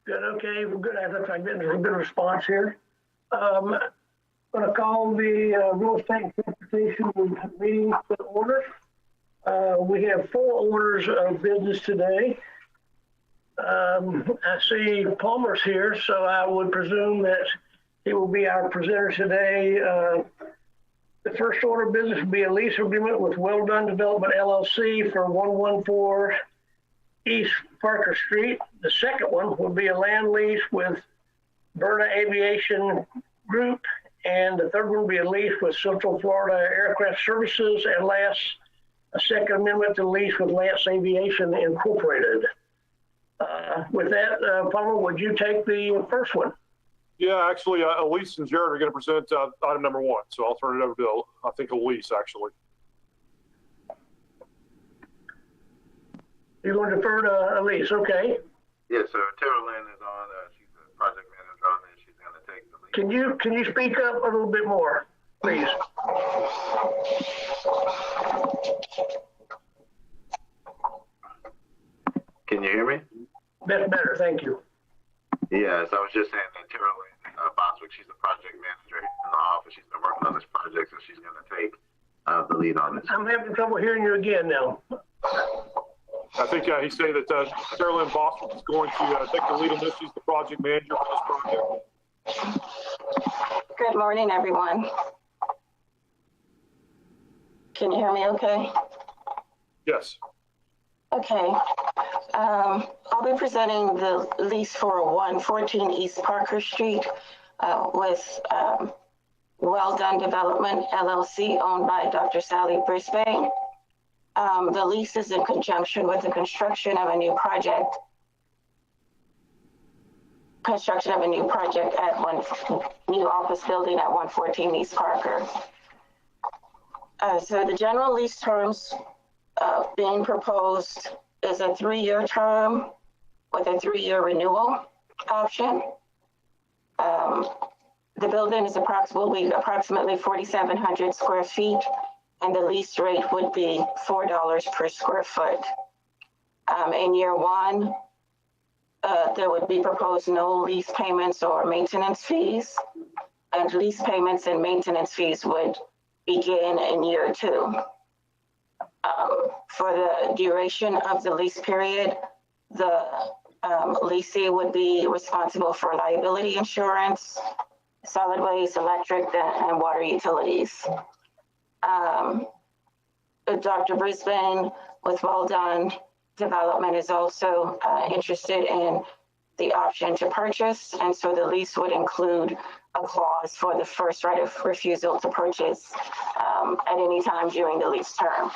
Good, okay, we're good. I'm getting a good response here. I'm going to call the real estate transportation meeting to order. We have 4 orders of business today. I see Palmer's here, so I would presume that he will be our presenter today. The first order of business will be a lease agreement with Well Done Development LLC for 114 East Parker Street. The second one will be a land lease with Berta Aviation Group. And the third one will be a lease with Central Florida Aircraft Services. And last, a second amendment to lease with Lance Aviation Incorporated. With that, Palmer, would you take the first one? Yeah, actually, Elise and Jared are going to present item number 1. So I'll turn it over to, I think, Elise, actually. You're going to defer to Elise, okay? Yeah, so Tara Lynn is on. She's the project manager on this. She's going to take the lead. Can you speak up a little bit more, please? Can you hear me? That's better, thank you. Yes, I was just saying that Tara Lynn Boswick, she's the project manager in the office. She's been working on this project, so she's going to take the lead on this. I'm having trouble hearing you again now. I think he's saying that Tara Lynn Boswick is going to take the lead on this. She's the project manager for this project. Good morning, everyone. Can you hear me okay? Yes. Okay. I'll be presenting the lease for 114 East Parker Street with Well Done Development LLC, owned by Dr. Sally Brisbane. The lease is in conjunction with the construction of a new project. At one new office building at 114 East Parker. So the general lease terms being proposed is a 3-year term with a 3-year renewal option. The building is approximately 4,700 square feet, and the lease rate would be $4 per square foot. In year 1, there would be proposed no lease payments or maintenance fees, and lease payments and maintenance fees would begin in year 2. For the duration of the lease period, the leasee would be responsible for liability insurance, solid waste, electric, and water utilities. Dr. Brisbane with Well Done Development is also interested in the option to purchase, and so the lease would include a clause for the first right of refusal to purchase at any time during the lease term.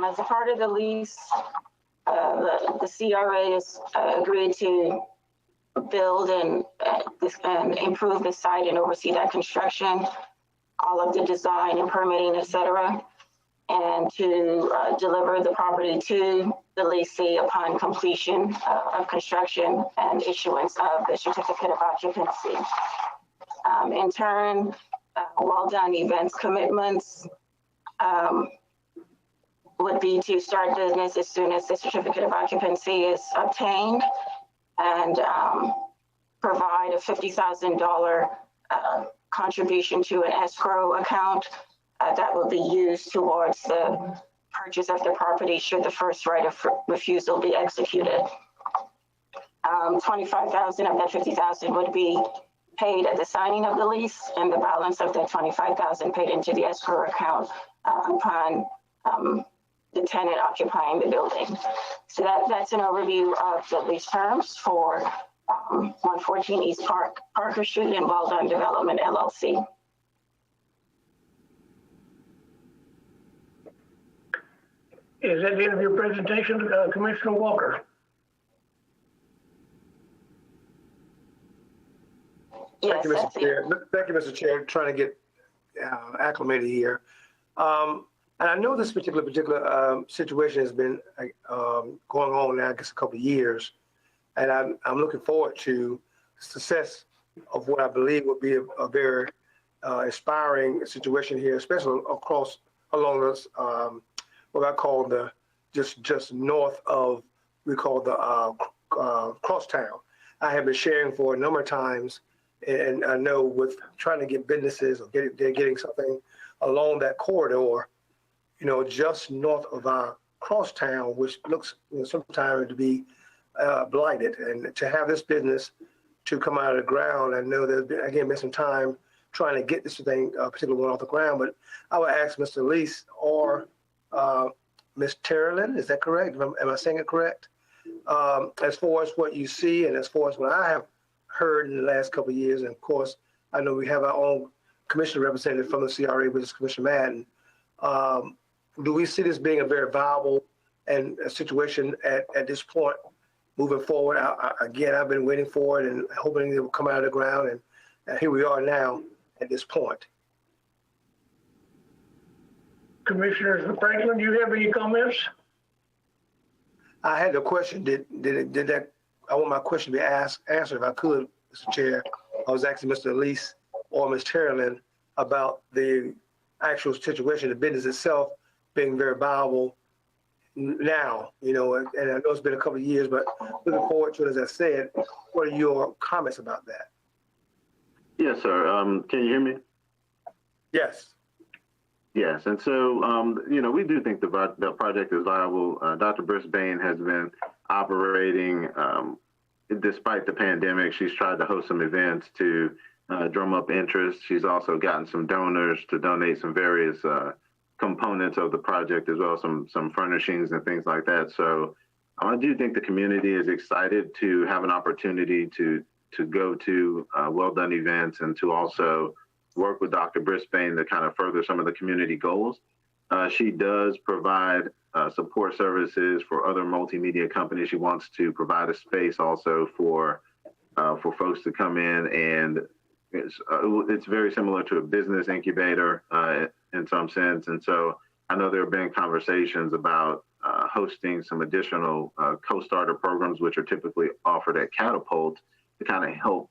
As a part of the lease, the CRA has agreed to build and improve the site and oversee that construction, all of the design and permitting, etc., and to deliver the property to the leasee upon completion of construction and issuance of the certificate of occupancy. In turn, Well Done Events commitments would be to start business as soon as the certificate of occupancy is obtained, and provide a $50,000 contribution to an escrow account that will be used towards the purchase of the property should the first right of refusal be executed. $25,000 of that $50,000 would be paid at the signing of the lease, and the balance of the $25,000 paid into the escrow account upon the tenant occupying the building. So that's an overview of the lease terms for 114 East Parker Street and Well Done Development LLC. Is that the end of your presentation, Commissioner Walker? Yes, Thank you, Mr. Chair. Thank you, Mr. Chair. Trying to get acclimated here. And I know this particular situation has been going on now, I guess, a couple of years. And I'm looking forward to success of what I believe will be a very inspiring situation here, especially along this, what I call the just north of we call the crosstown. I have been sharing for a number of times, and I know with trying to get businesses or they're getting something along that corridor, just north of our crosstown, which looks sometimes to be blighted. And to have this business to come out of the ground, I know there's been some time trying to get this thing, particular one off the ground. But I would ask Mr. Lease or Ms. Terrelin, is that correct? Am I saying it correct? As far as what you see and as far as what I have heard in the last couple of years, and of course, I know we have our own commissioner representative from the CRA, which is Commissioner Madden. Do we see this being a very viable and a situation at this point moving forward? Again, I've been waiting for it and hoping it will come out of the ground, and here we are now at this point. Commissioner Franklin, do you have any comments? I had a question. Did that? I want my question to be answered if I could, Mr. Chair. I was asking Mr. Lease or Ms. Terrelin about the actual situation, the business itself being very viable now, and I know it's been a couple of years, but looking forward to it, as I said. What are your comments about that? Yes, sir. Can you hear me? Yes. Yes, and so, we do think the project is viable. Dr. Brisbane has been operating despite the pandemic. She's tried to host some events to drum up interest. She's also gotten some donors to donate some various components of the project, as well as some furnishings and things like that. So I do think the community is excited to have an opportunity to go to well-done events and to also work with Dr. Brisbane to kind of further some of the community goals. She does provide support services for other multimedia companies. She wants to provide a space also for folks to come in, and it's very similar to a business incubator in some sense. And so I know there have been conversations about hosting some additional co-starter programs, which are typically offered at Catapult, to kind of help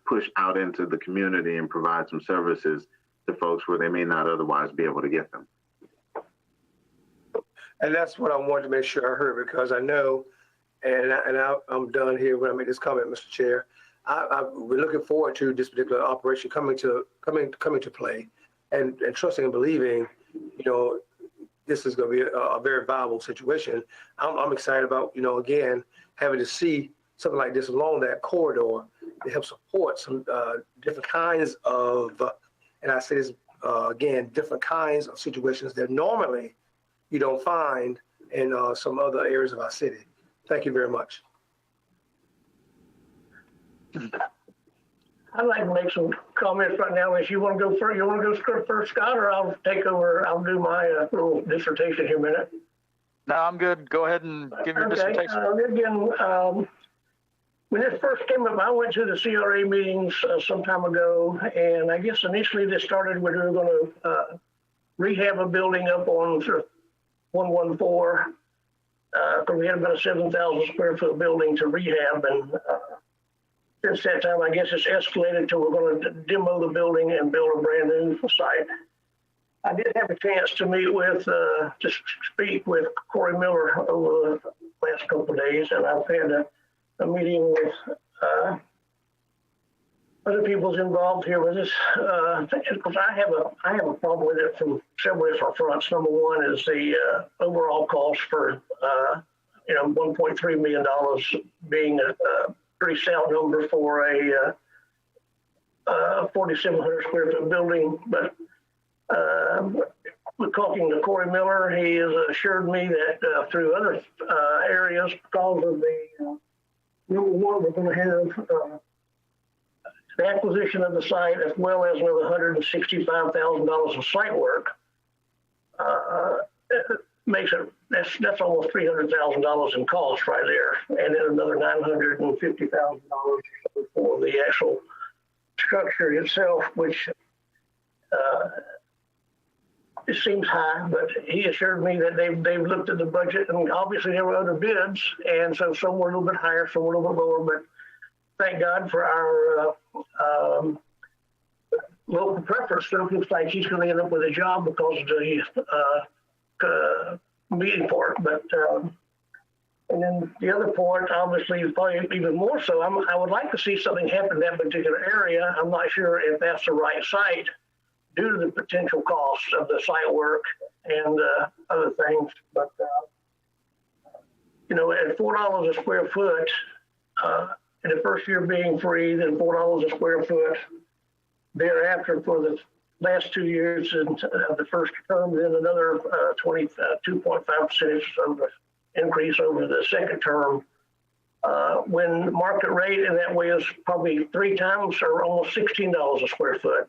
push out into the community and provide some services to folks where they may not otherwise be able to get them. And that's what I wanted to make sure I heard, because I know, and I'm done here when I make this comment, Mr. Chair. We're looking forward to this particular operation coming to play, and trusting and believing, this is going to be a very viable situation. I'm excited about, again, having to see something like this along that corridor to help support some different kinds of, and I say this again, different kinds of situations that normally you don't find in some other areas of our city. Thank you very much. I'd like to make some comments right now. If you want to go first, first, Scott, or I'll take over. I'll do my little dissertation here in a minute. No, I'm good. Go ahead and give your dissertation. Again, when this first came up, I went to the CRA meetings some time ago, and I guess initially this started when we were going to rehab a building up on 114, because we had about a 7,000 square foot building to rehab, and since that time, I guess it's escalated to we're going to demo the building and build a brand new site. I did have a chance to meet with, to speak with Corey Miller over the last couple of days, and I've had a meeting with other people's involved here with this. Because I have a problem with it from several different fronts. Number one is the overall cost for $1.3 million being a pretty sound number for a 4,700 square foot building. But we're talking to Corey Miller. He has assured me that through other areas, because of the number one, we're going to have the acquisition of the site, as well as another $165,000 of site work. Makes it that's almost $300,000 in cost right there, and then another $950,000 for the actual structure itself, which it seems high. But he assured me that they've looked at the budget, and obviously there were other bids, and so some were a little bit higher, some were a little bit lower. But thank God for our local preference. So it looks like he's going to end up with a job because of the meeting for it. But And then the other point, obviously, is probably even more so. I would like to see something happen in that particular area. I'm not sure if that's the right site due to the potential costs of the site work and other things. But, you know, at $4 a square foot, in the first year being free, then $4 a square foot thereafter for the last 2 years of the first term, then another 22.5% of the increase over the second term. When market rate in that way is probably 3 times or almost $16 a square foot.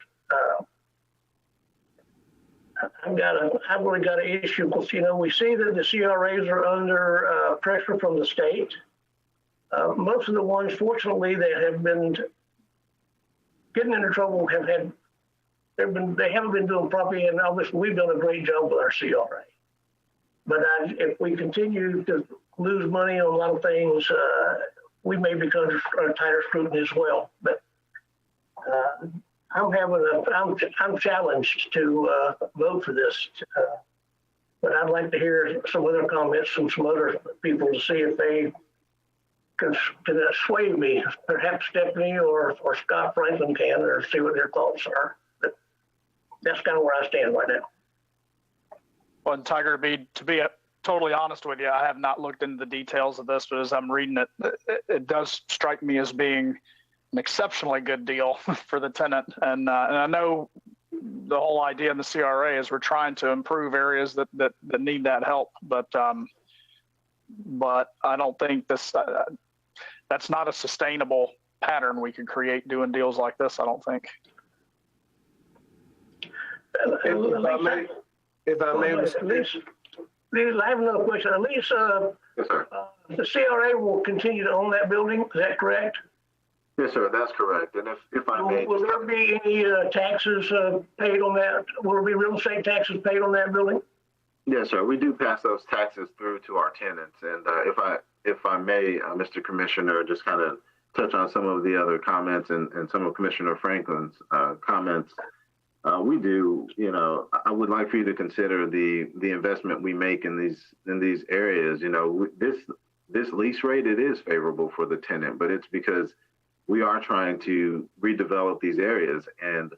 I've really got an issue because, you know, we see that the CRAs are under pressure from the state. Most of the ones, fortunately, that have been getting into trouble they haven't been doing properly, and obviously we've done a great job with our CRA. But if we continue to lose money on a lot of things, we may become under tighter scrutiny as well. But I'm challenged to vote for this. But I'd like to hear some other comments from some other people to see if they can sway me. Perhaps Stephanie or Scott Franklin can, or see what their thoughts are. But that's kind of where I stand right now. Well, and Tiger, to be totally honest with you, I have not looked into the details of this, but as I'm reading it, it does strike me as being an exceptionally good deal for the tenant. And I know the whole idea in the CRA is we're trying to improve areas that need that help, but I don't think that's not a sustainable pattern we can create doing deals like this, I don't think. If I may, Lease, I have another question. At least Yes, sir. The CRA will continue to own that building. Is that correct? Yes, sir. That's correct. And if I may, Will there be any taxes paid on that? Will there be real estate taxes paid on that building? yes, sir. We do pass those taxes through to our tenants. And if I may, Mr. Commissioner, just kind of touch on some of the other comments and some of Commissioner Franklin's comments. We do, you know, I would like for you to consider the investment we make in these areas. You know, this lease rate, it is favorable for the tenant, but it's because we are trying to redevelop these areas. And,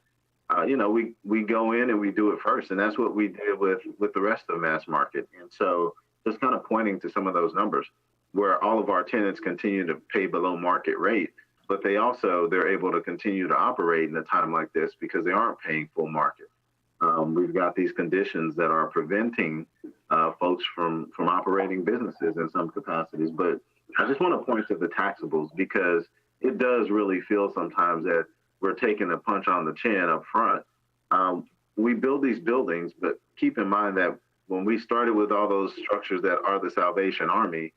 you know, we go in and we do it first. And that's what we did with the rest of the mass market. And so just kind of pointing to some of those numbers where all of our tenants continue to pay below market rate, but they're able to continue to operate in a time like this because they aren't paying full market. We've got these conditions that are preventing folks from operating businesses in some capacities. But I just want to point to the taxables because it does really feel sometimes that we're taking a punch on the chin up front. We build these buildings, but keep in mind that when we started with all those structures that are the Salvation Army,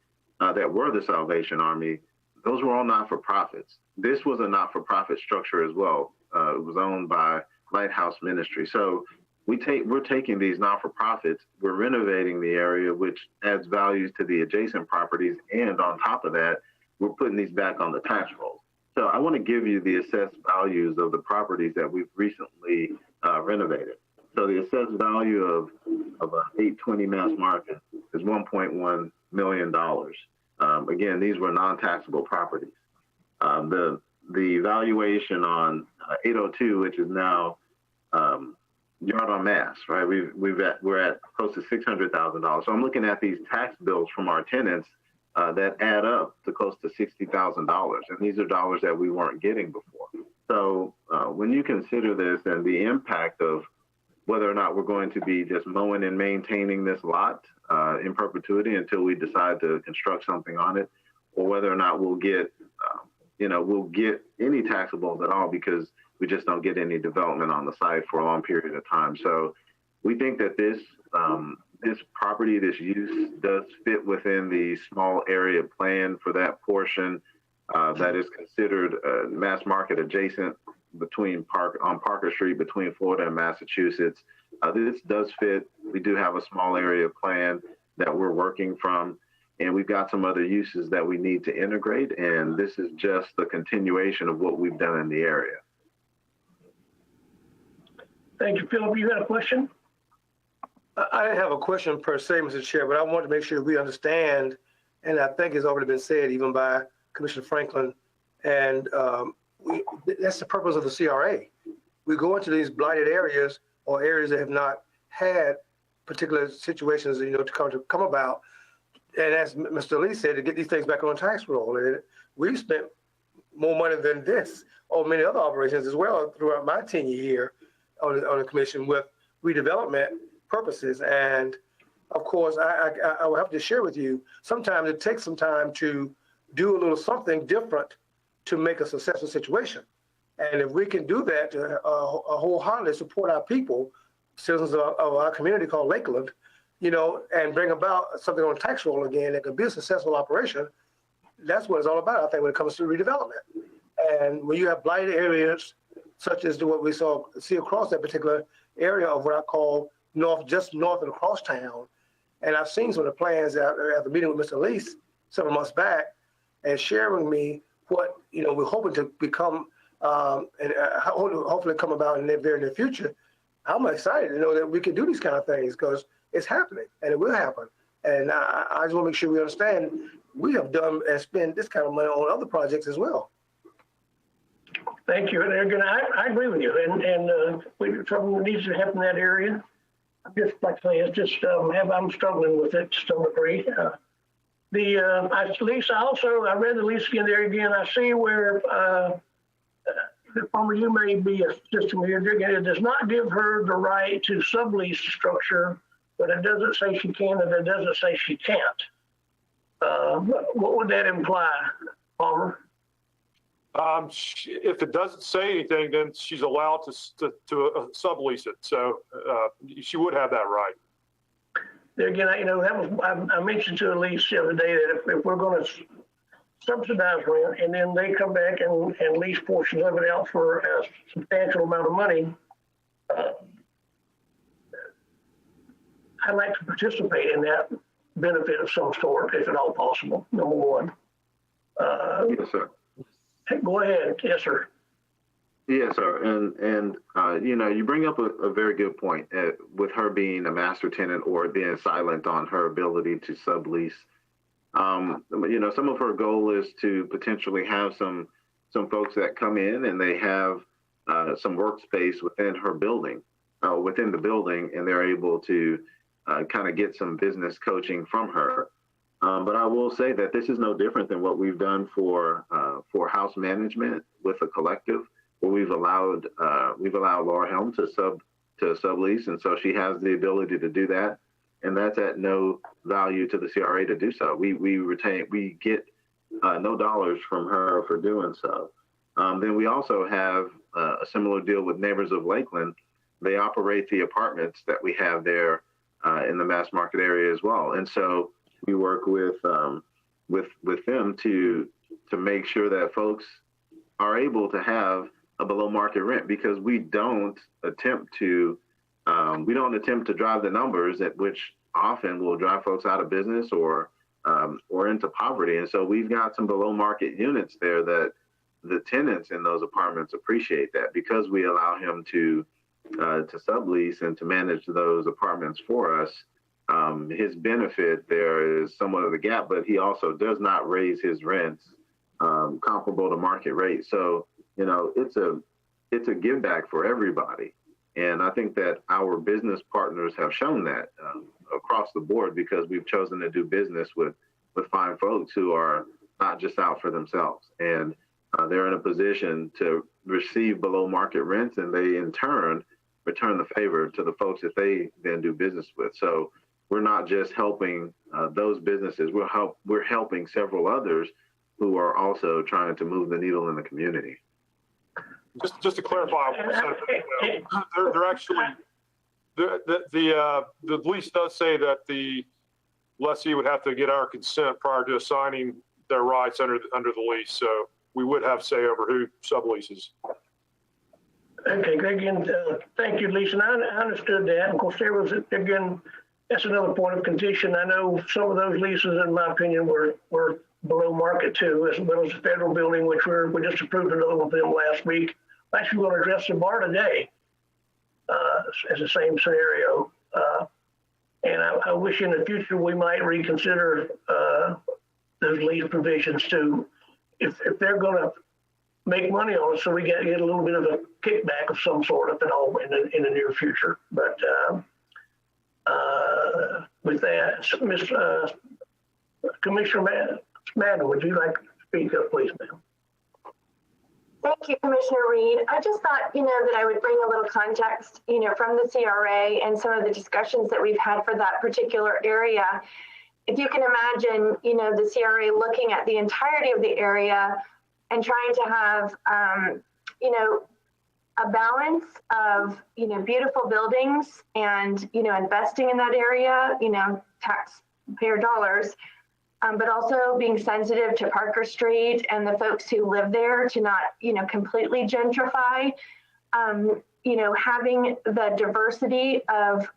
those were all not-for-profits. This was a not-for-profit structure as well. It was owned by Lighthouse Ministry. So we're taking these not-for-profits, we're renovating the area, which adds values to the adjacent properties. And on top of that, we're putting these back on the tax rolls. So I want to give you the assessed values of the properties that we've recently renovated. So the assessed value of a 820 Mass Market is $1.1 million. Again, these were non-taxable properties. The valuation on 802, which is now Yard on Mass, right? We're at close to $600,000. So I'm looking at these tax bills from our tenants that add up to close to $60,000, and these are dollars that we weren't getting before. So when you consider this and the impact of whether or not we're going to be just mowing and maintaining this lot in perpetuity until we decide to construct something on it, or whether or not we'll get any taxables at all because we just don't get any development on the site for a long period of time. So we think that this property, this use does fit within the small area plan for that portion that is considered mass market adjacent on Parker Street between Florida and Massachusetts. This does fit. We do have a small area plan that we're working from, and we've got some other uses that we need to integrate. And this is just the continuation of what we've done in the area. Thank you, Philip. You got a question? I didn't have a question per se, Mr. Chair, but I want to make sure we understand and I think it's already been said even by Commissioner Franklin, and that's the purpose of the CRA. We go into these blighted areas or areas that have not had particular situations, to come about. And as Mr. Lee said, to get these things back on the tax roll. And we've spent more money than this on many other operations as well throughout my tenure here on the commission with redevelopment purposes. And of course, I will have to share with you, sometimes it takes some time to do a little something different to make a successful situation. And if we can do that to wholeheartedly support our people, citizens of our community called Lakeland, and bring about something on the tax roll again that could be a successful operation, that's what it's all about, I think, when it comes to redevelopment. And when you have blighted areas, such as what we see across that particular area of what I call just north and across town, and I've seen some of the plans at the meeting with Mr. Lease several months back, and sharing with me what we're hoping to become and hopefully come about in the very near future. I'm excited to know that we can do these kind of things because it's happening and it will happen. And I just want to make sure we understand we have done and spent this kind of money on other projects as well. Thank you. And again, I agree with you. And something needs to happen in that area. I'm just like I say, it's just I'm struggling with it to some degree. Lease. I read the lease again there again. I see where Farmer, you may be a system here. It does not give her the right to sublease the structure, but it doesn't say she can, and it doesn't say she can't. What would that imply, Palmer? If it doesn't say anything, then she's allowed to sublease it. So she would have that right. There again, that was I mentioned to Elise the other day that if we're going to subsidize rent and then they come back and lease portions of it out for a substantial amount of money, I'd like to participate in that benefit of some sort, if at all possible. Number one. Yes, sir. Go ahead. Yes, sir. Yes, sir. And you bring up a very good point with her being a master tenant or being silent on her ability to sublease. Some of her goal is to potentially have some folks that come in and they have some workspace within her building, within the building, and they're able to kind of get some business coaching from her. But I will say that this is no different than what we've done for house management with a collective, where we've allowed Laura Helm to sublease, and so she has the ability to do that, and that's at no value to the CRA to do so. We get no dollars from her for doing so. Then we also have a similar deal with Neighbors of Lakeland. They operate the apartments that we have there in the mass market area as well, and so we work with them to make sure that folks are able to have a below market rent, because we don't attempt to drive the numbers, at which often will drive folks out of business or into poverty. And so we've got some below market units there that the tenants in those apartments appreciate that, because we allow him to sublease and to manage those apartments for us. His benefit there is somewhat of the gap, but he also does not raise his rents comparable to market rate. So, it's a give back for everybody. And I think that our business partners have shown that across the board, because we've chosen to do business with fine folks who are not just out for themselves. And they're in a position to receive below market rents, and they in turn return the favor to the folks that they then do business with. So we're not just helping those businesses, we're helping several others who are also trying to move the needle in the community. Just to clarify, they're actually the lease does say that the lessee would have to get our consent prior to assigning their rights under the lease. So we would have say over who subleases. Okay, again, thank you, Lisa. And I understood that. Of course, there was again, that's another point of contention. I know some of those leases, in my opinion, were below market too, as well as the federal building, which we just approved another one for them last week. Actually, we're going to address the bar today as the same scenario. And I wish in the future we might reconsider those lease provisions to, if they're going to make money on it, so we get a little bit of a kickback of some sort, if at all, in the near future. But with that, Commissioner Madden, would you like to speak up, please, ma'am? Thank you, Commissioner Reed. I just thought, that I would bring a little context, from the CRA and some of the discussions that we've had for that particular area. If you can imagine, the CRA looking at the entirety of the area and trying to have, a balance of, beautiful buildings and, investing in that area, taxpayer dollars, but also being sensitive to Parker Street and the folks who live there to not, completely gentrify, having the diversity of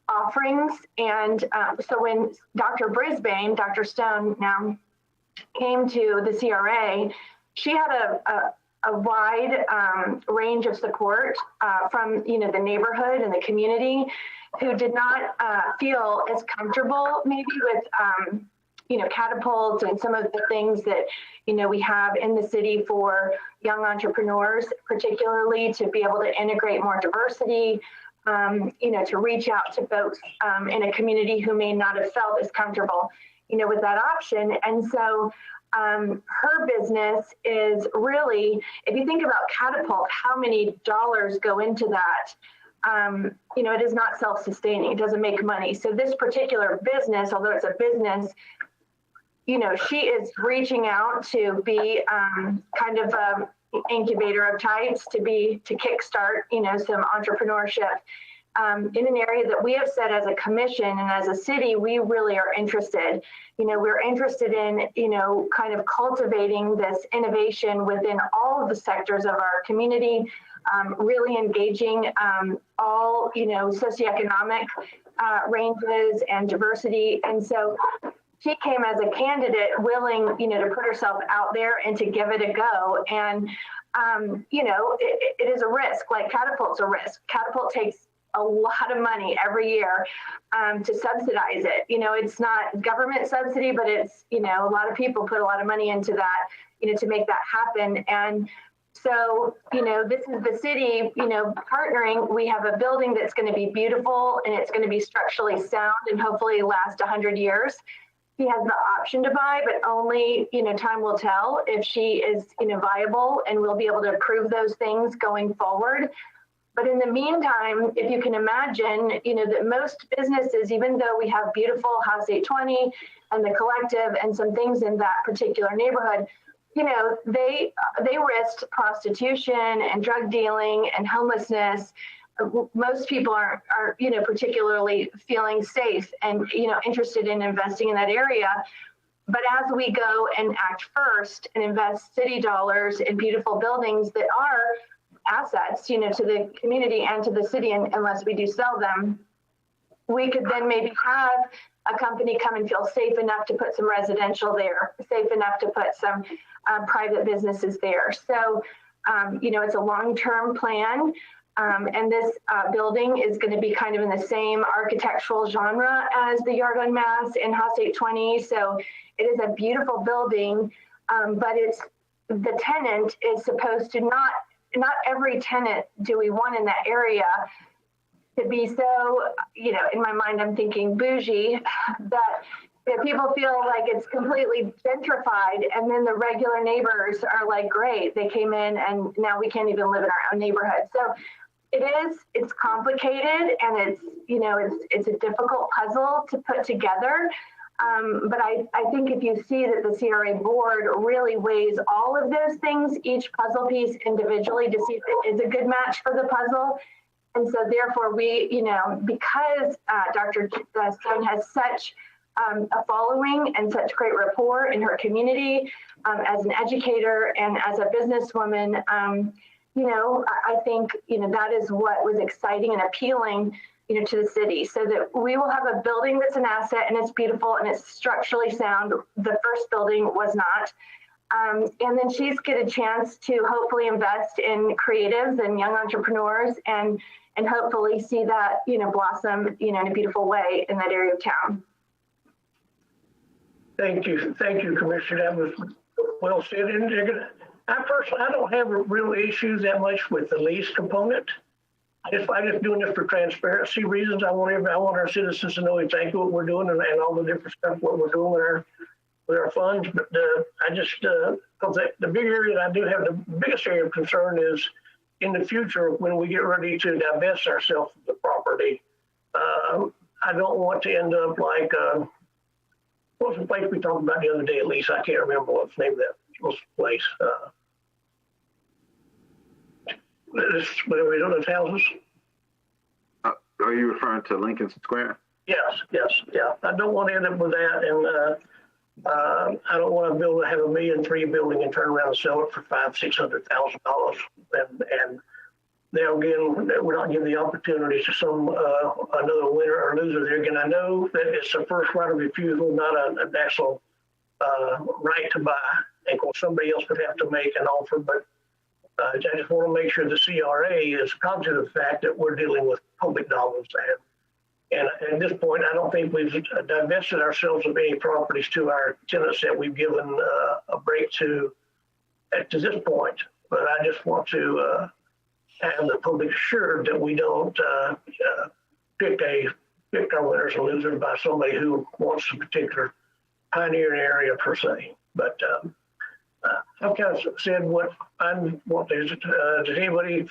offerings. And so when Dr. Stone now came to the CRA, she had a wide range of support from, the neighborhood and the community, who did not feel as comfortable maybe with, catapults and some of the things that, we have in the city for young entrepreneurs, particularly to be able to integrate more diversity, to reach out to folks in a community who may not have felt as comfortable, with that option. And so her business is really, if you think about Catapult, how many dollars go into that? It is not self-sustaining. It doesn't make money. So this particular business, although it's a business, she is reaching out to be kind of a incubator of types to kickstart, some entrepreneurship in an area that we have said as a commission and as a city, we really are interested. We're interested in, kind of cultivating this innovation within all of the sectors of our community, really engaging all, socioeconomic ranges and diversity. And so she came as a candidate willing, to put herself out there and to give it a go. And, it is a risk, like Catapult's a risk. Catapult takes a lot of money every year to subsidize it. It's not government subsidy, but it's, a lot of people put a lot of money into that, to make that happen. And so, this is the city, partnering. We have a building that's going to be beautiful and it's going to be structurally sound and hopefully last 100 years. She has the option to buy, but only, time will tell if she is, viable, and we'll be able to approve those things going forward. But in the meantime, if you can imagine, that most businesses, even though we have beautiful House 820 and the Collective and some things in that particular neighborhood, they risked prostitution and drug dealing and homelessness. Most people aren't particularly feeling safe and, interested in investing in that area. But as we go and act first and invest city dollars in beautiful buildings that are assets, to the community and to the city, and unless we do sell them, we could then maybe have a company come and feel safe enough to put some residential there, safe enough to put some private businesses there. So, it's a long-term plan. And this building is going to be kind of in the same architectural genre as the Yard on Mass and House 820. So it is a beautiful building, but the tenant is supposed to not every tenant do we want in that area to be so, in my mind, I'm thinking bougie, that people feel like it's completely gentrified, and then the regular neighbors are like, great, they came in and now we can't even live in our own neighborhood. So it's complicated, and it's a difficult puzzle to put together. But I think if you see that the CRA board really weighs all of those things, each puzzle piece individually, to see if it is a good match for the puzzle. And so therefore we, because Dr. Stone has such a following and such great rapport in her community as an educator and as a businesswoman, I think, that is what was exciting and appealing, to the city, so that we will have a building that's an asset and it's beautiful and it's structurally sound. The first building was not. And then she's get a chance to hopefully invest in creatives and young entrepreneurs and hopefully see that, blossom, in a beautiful way in that area of town. Thank you, Commissioner. That was well said. And I personally, I don't have real issues that much with the lease component. I just doing this for transparency reasons. I want our citizens to know exactly what we're doing and all the different stuff what we're doing with our funds. But I just because the big area that I do have, the biggest area of concern is in the future when we get ready to divest ourselves of the property. I don't want to end up like what was the place we talked about the other day? At least I can't remember what's the name of that place. Whatever we do, those houses. Are you referring to Lincoln Square? Yes, yeah. I don't want to end up with that, and I don't want to have $1.3 million building and turn around and sell it for $500,000-$600,000. And now again, we're not giving the opportunity to some another winner or loser there. Again, I know that it's a first right of refusal, not a national right to buy. And of course, somebody else would have to make an offer, but I just want to make sure the CRA is conscious of the fact that we're dealing with public dollars. And at this point, I don't think we've divested ourselves of any properties to our tenants that we've given a break to this point. But I just want to have the public assured that we don't pick our winners and losers by somebody who wants a particular pioneering area per se. But I've kind of said what I want. Does anybody,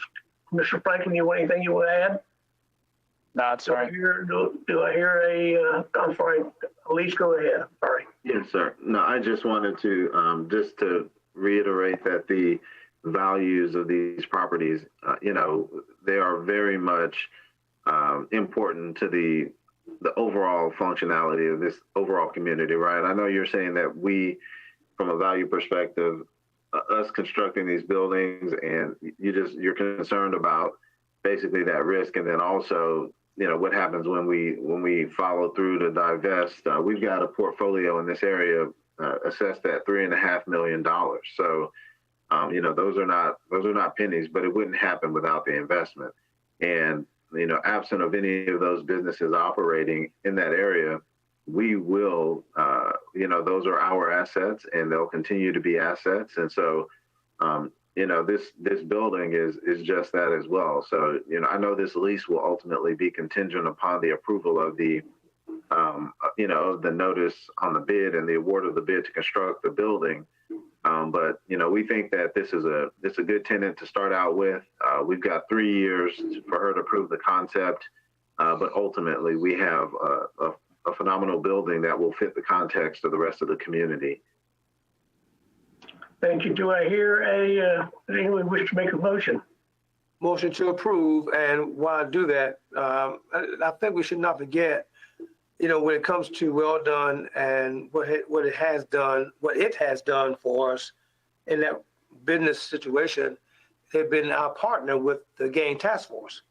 Mr. Franklin, you want anything you want to add? No, that's all right. Do I hear I'm sorry, Lease, go ahead. Sorry. Yes, sir. No, I just wanted to just to reiterate that the values of these properties, they are very much important to the overall functionality of this overall community, right? I know you're saying that we, from a value perspective, us constructing these buildings, and you're concerned about basically that risk, and then also, what happens when we follow through to divest. We've got a portfolio in this area assessed at $3.5 million. So, those are not pennies, but it wouldn't happen without the investment. And absent of any of those businesses operating in that area, we will, those are our assets, and they'll continue to be assets. And so, this building is just that as well. So, I know this lease will ultimately be contingent upon the approval of the notice on the bid and the award of the bid to construct the building. But we think that this is a good tenant to start out with. We've got 3 years for her to prove the concept, but ultimately we have a phenomenal building that will fit the context of the rest of the community. Thank you. Do I hear anyone wish to make a motion? Motion to approve. And while I do that, I think we should not forget, when it comes to Well Done and what it has done for us in that business situation, they've been our partner with the Gang Task Force.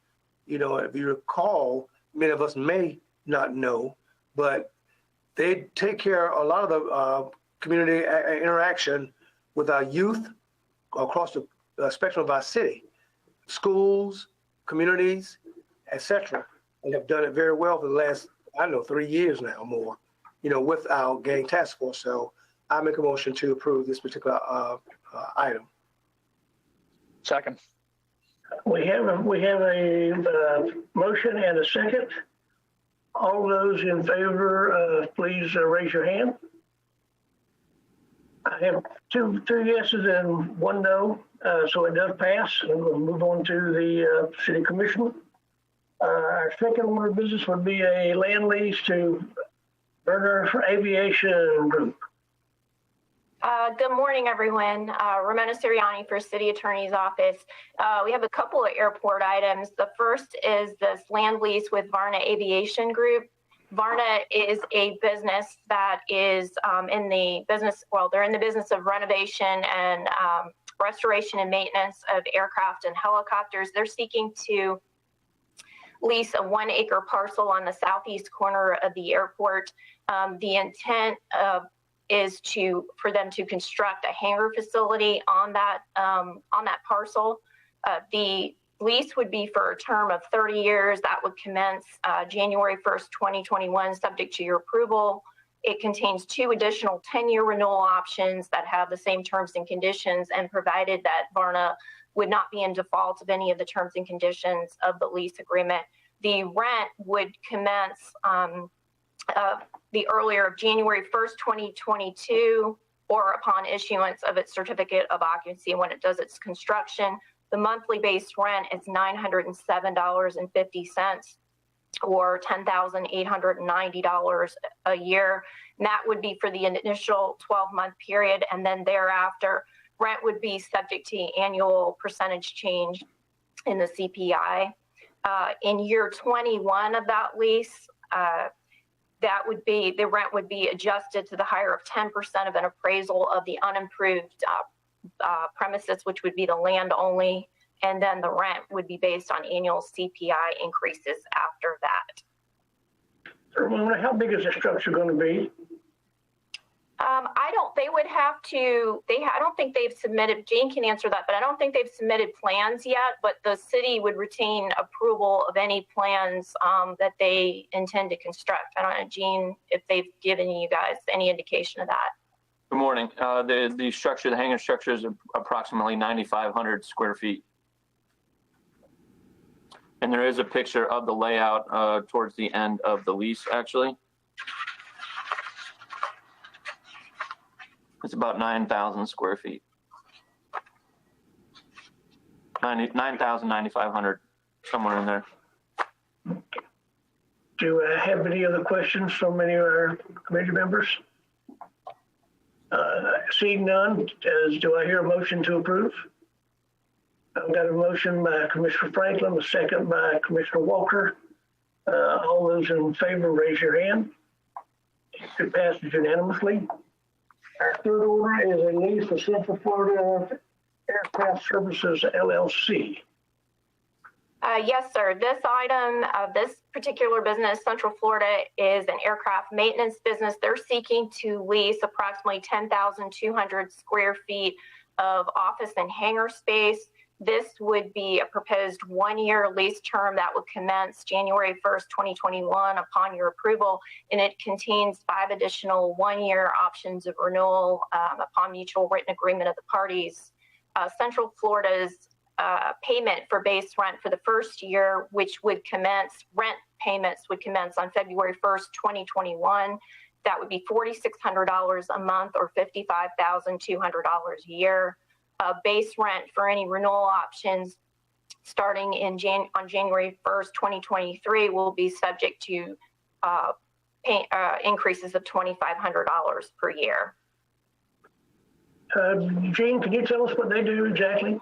If you recall, many of us may not know, but they take care of a lot of the community interaction with our youth across the spectrum of our city, schools, communities, etc., and have done it very well for the last, 3 years now or more, with our Gang Task Force. So I make a motion to approve this particular item. Second. We have a motion and a second. All those in favor, please raise your hand. I have two yeses and one no, so it does pass. And we'll move on to the City Commission. Our second order of business would be a land lease to Berger Aviation Group. Good morning, everyone. Ramona Siriani for City Attorney's Office. We have a couple of airport items. The first is this land lease with Varna Aviation Group. Varna is a business that is in the business of renovation and restoration and maintenance of aircraft and helicopters. They're seeking to lease a 1 acre parcel on the southeast corner of the airport. The intent is for them to construct a hangar facility on that parcel. The lease would be for a term of 30 years. That would commence January 1st, 2021, subject to your approval. It contains 2 additional 10-year renewal options that have the same terms and conditions, and provided that Varna would not be in default of any of the terms and conditions of the lease agreement, the rent would commence the earlier of January 1st, 2022, or upon issuance of its certificate of occupancy when it does its construction. The monthly base rent is $907.50, or $10,890 a year. And that would be for the initial 12-month period. And then thereafter, rent would be subject to annual percentage change in the CPI. In year 21 of that lease, that would be, the rent would be adjusted to the higher of 10% of an appraisal of the unimproved premises, which would be the land only. And then the rent would be based on annual CPI increases after that. Ramona, how big is the structure going to be? They would have to, I don't think they've submitted, Jane can answer that, but I don't think they've submitted plans yet, but the city would retain approval of any plans that they intend to construct. I don't know, Jane, if they've given you guys any indication of that. Good morning. The structure, the hangar structure is approximately 9,500 square feet. And there is a picture of the layout towards the end of the lease, actually. It's about 9,000 square feet. 9,000, 9,500, somewhere in there. Do I have any other questions from any of our committee members? Seeing none, do I hear a motion to approve? I've got a motion by Commissioner Franklin, a second by Commissioner Walker. All those in favor, raise your hand. It passes unanimously. Our third order is a lease for Central Florida Aircraft Services, LLC. Yes, sir. This item, this particular business, Central Florida, is an aircraft maintenance business. They're seeking to lease approximately 10,200 square feet of office and hangar space. This would be a proposed 1-year lease term that would commence January 1st, 2021 upon your approval, and it contains 5 additional 1-year options of renewal upon mutual written agreement of the parties. Central Florida's payment for base rent for the first year, which would commence, rent payments would commence on February 1st, 2021. That would be $4,600 a month or $55,200 a year. Base rent for any renewal options starting in on January 1st, 2023 will be subject to increases of $2,500 per year. Gene, can you tell us what they do exactly?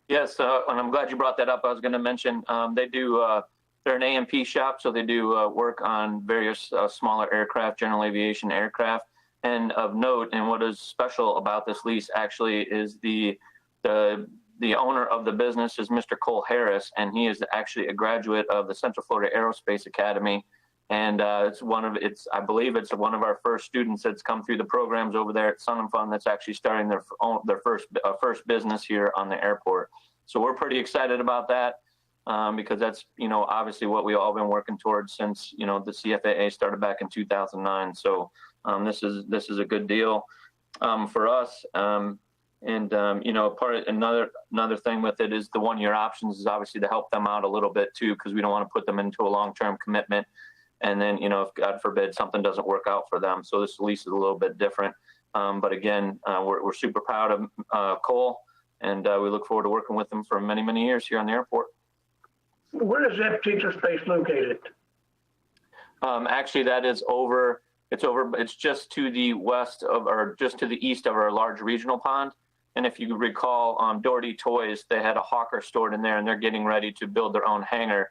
Yes, and I'm glad you brought that up. I was going to mention they do, they're an A&P shop, so they do work on various smaller aircraft, general aviation aircraft. And of note, and what is special about this lease actually is the owner of the business is Mr. Cole Harris, and he is actually a graduate of the Central Florida Aerospace Academy. And I believe it's one of our first students that's come through the programs over there at Sun and Fun that's actually starting their first business here on the airport. So we're pretty excited about that because that's, obviously what we all been working towards since, the CFAA started back in 2009. So this is a good deal for us. Another thing with it is the 1-year options is obviously to help them out a little bit too, because we don't want to put them into a long-term commitment. And then, if God forbid something doesn't work out for them. So this lease is a little bit different. But again, we're super proud of Cole, and we look forward to working with them for many, many years here on the airport. Where is that particular space located? Actually, that is over. It's just to the west of, or just to the east of our large regional pond. And if you recall, Doherty Toys, they had a Hawker stored in there, and they're getting ready to build their own hangar.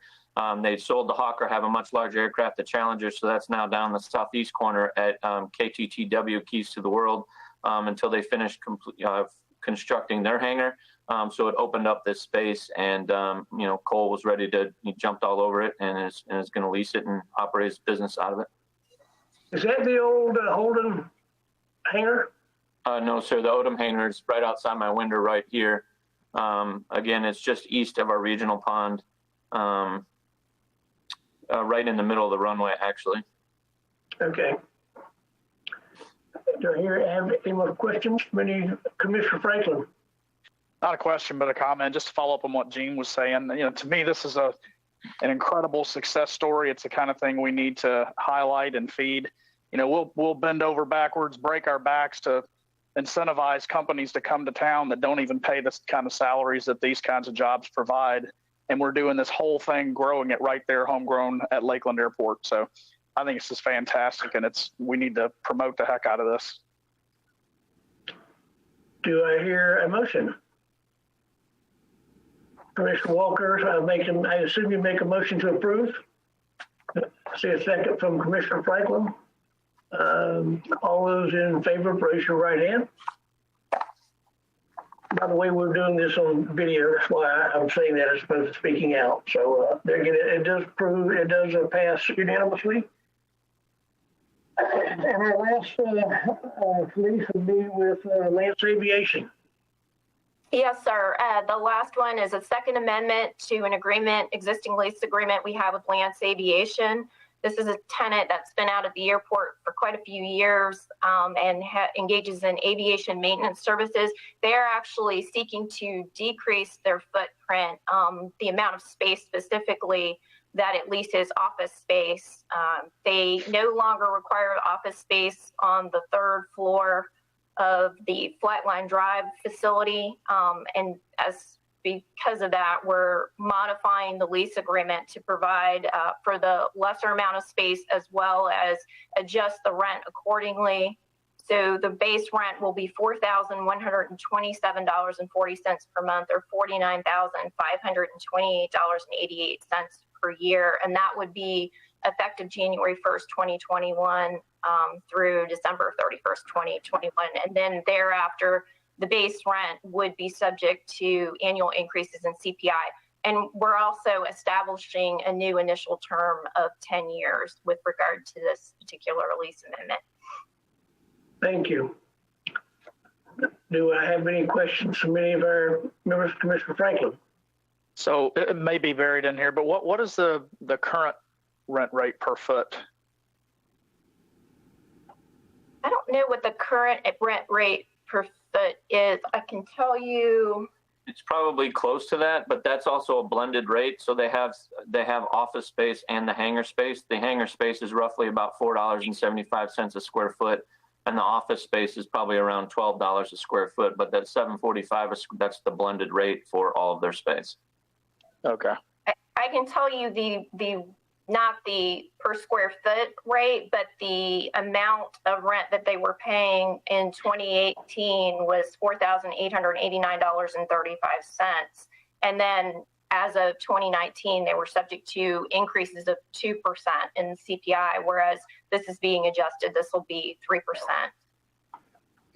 They sold the Hawker, have a much larger aircraft, the Challenger, so that's now down the southeast corner at KTTW, Keys to the World, until they finish constructing their hangar. So it opened up this space, and Cole was ready to, he jumped all over it, and is going to lease it and operate his business out of it. Is that the old Holden hangar? No, sir. The Odom hangar is right outside my window right here. Again, it's just east of our regional pond. Right in the middle of the runway, actually. Okay. Do I have any more questions from any Commissioner Franklin? Not a question, but a comment, just to follow up on what Gene was saying. To me, this is an incredible success story. It's the kind of thing we need to highlight and feed. We'll bend over backwards, break our backs to incentivize companies to come to town that don't even pay the kind of salaries that these kinds of jobs provide. And we're doing this whole thing, growing it right there, homegrown at Lakeland Airport. So I think it's just fantastic, and we need to promote the heck out of this. Do I hear a motion? Commissioner Walker, I assume you make a motion to approve. I see a second from Commissioner Franklin. All those in favor, raise your right hand. By the way, we're doing this on video. That's why I'm saying that as opposed to speaking out. So it does pass unanimously. And our last release would be with Lance Aviation. Yes, sir. The last one is a second amendment to an existing lease agreement we have with Lance Aviation. This is a tenant that's been out at the airport for quite a few years and engages in aviation maintenance services. They're actually seeking to decrease their footprint, the amount of space specifically that it leases office space. They no longer require office space on the third floor of the Flatline Drive facility. And because of that, we're modifying the lease agreement to provide for the lesser amount of space as well as adjust the rent accordingly. So the base rent will be $4,127.40 per month, or $49,528.88 per year. And that would be effective January 1st, 2021 through December 31st, 2021. And then thereafter, the base rent would be subject to annual increases in CPI. And we're also establishing a new initial term of 10 years with regard to this particular lease amendment. Thank you. Do I have any questions from any of our members, Commissioner Franklin? So it may be buried in here, but what is the current rent rate per foot? I don't know what the current rent rate per foot is. I can tell you. It's probably close to that, but that's also a blended rate. So they have office space and the hangar space. The hangar space is roughly about $4.75 a square foot, and the office space is probably around $12 a square foot. But that $7.45, that's the blended rate for all of their space. Okay. I can tell you the not the per square foot rate, but the amount of rent that they were paying in 2018 was $4,889.35. And then as of 2019, they were subject to increases of 2% in CPI, whereas this is being adjusted. This will be 3%.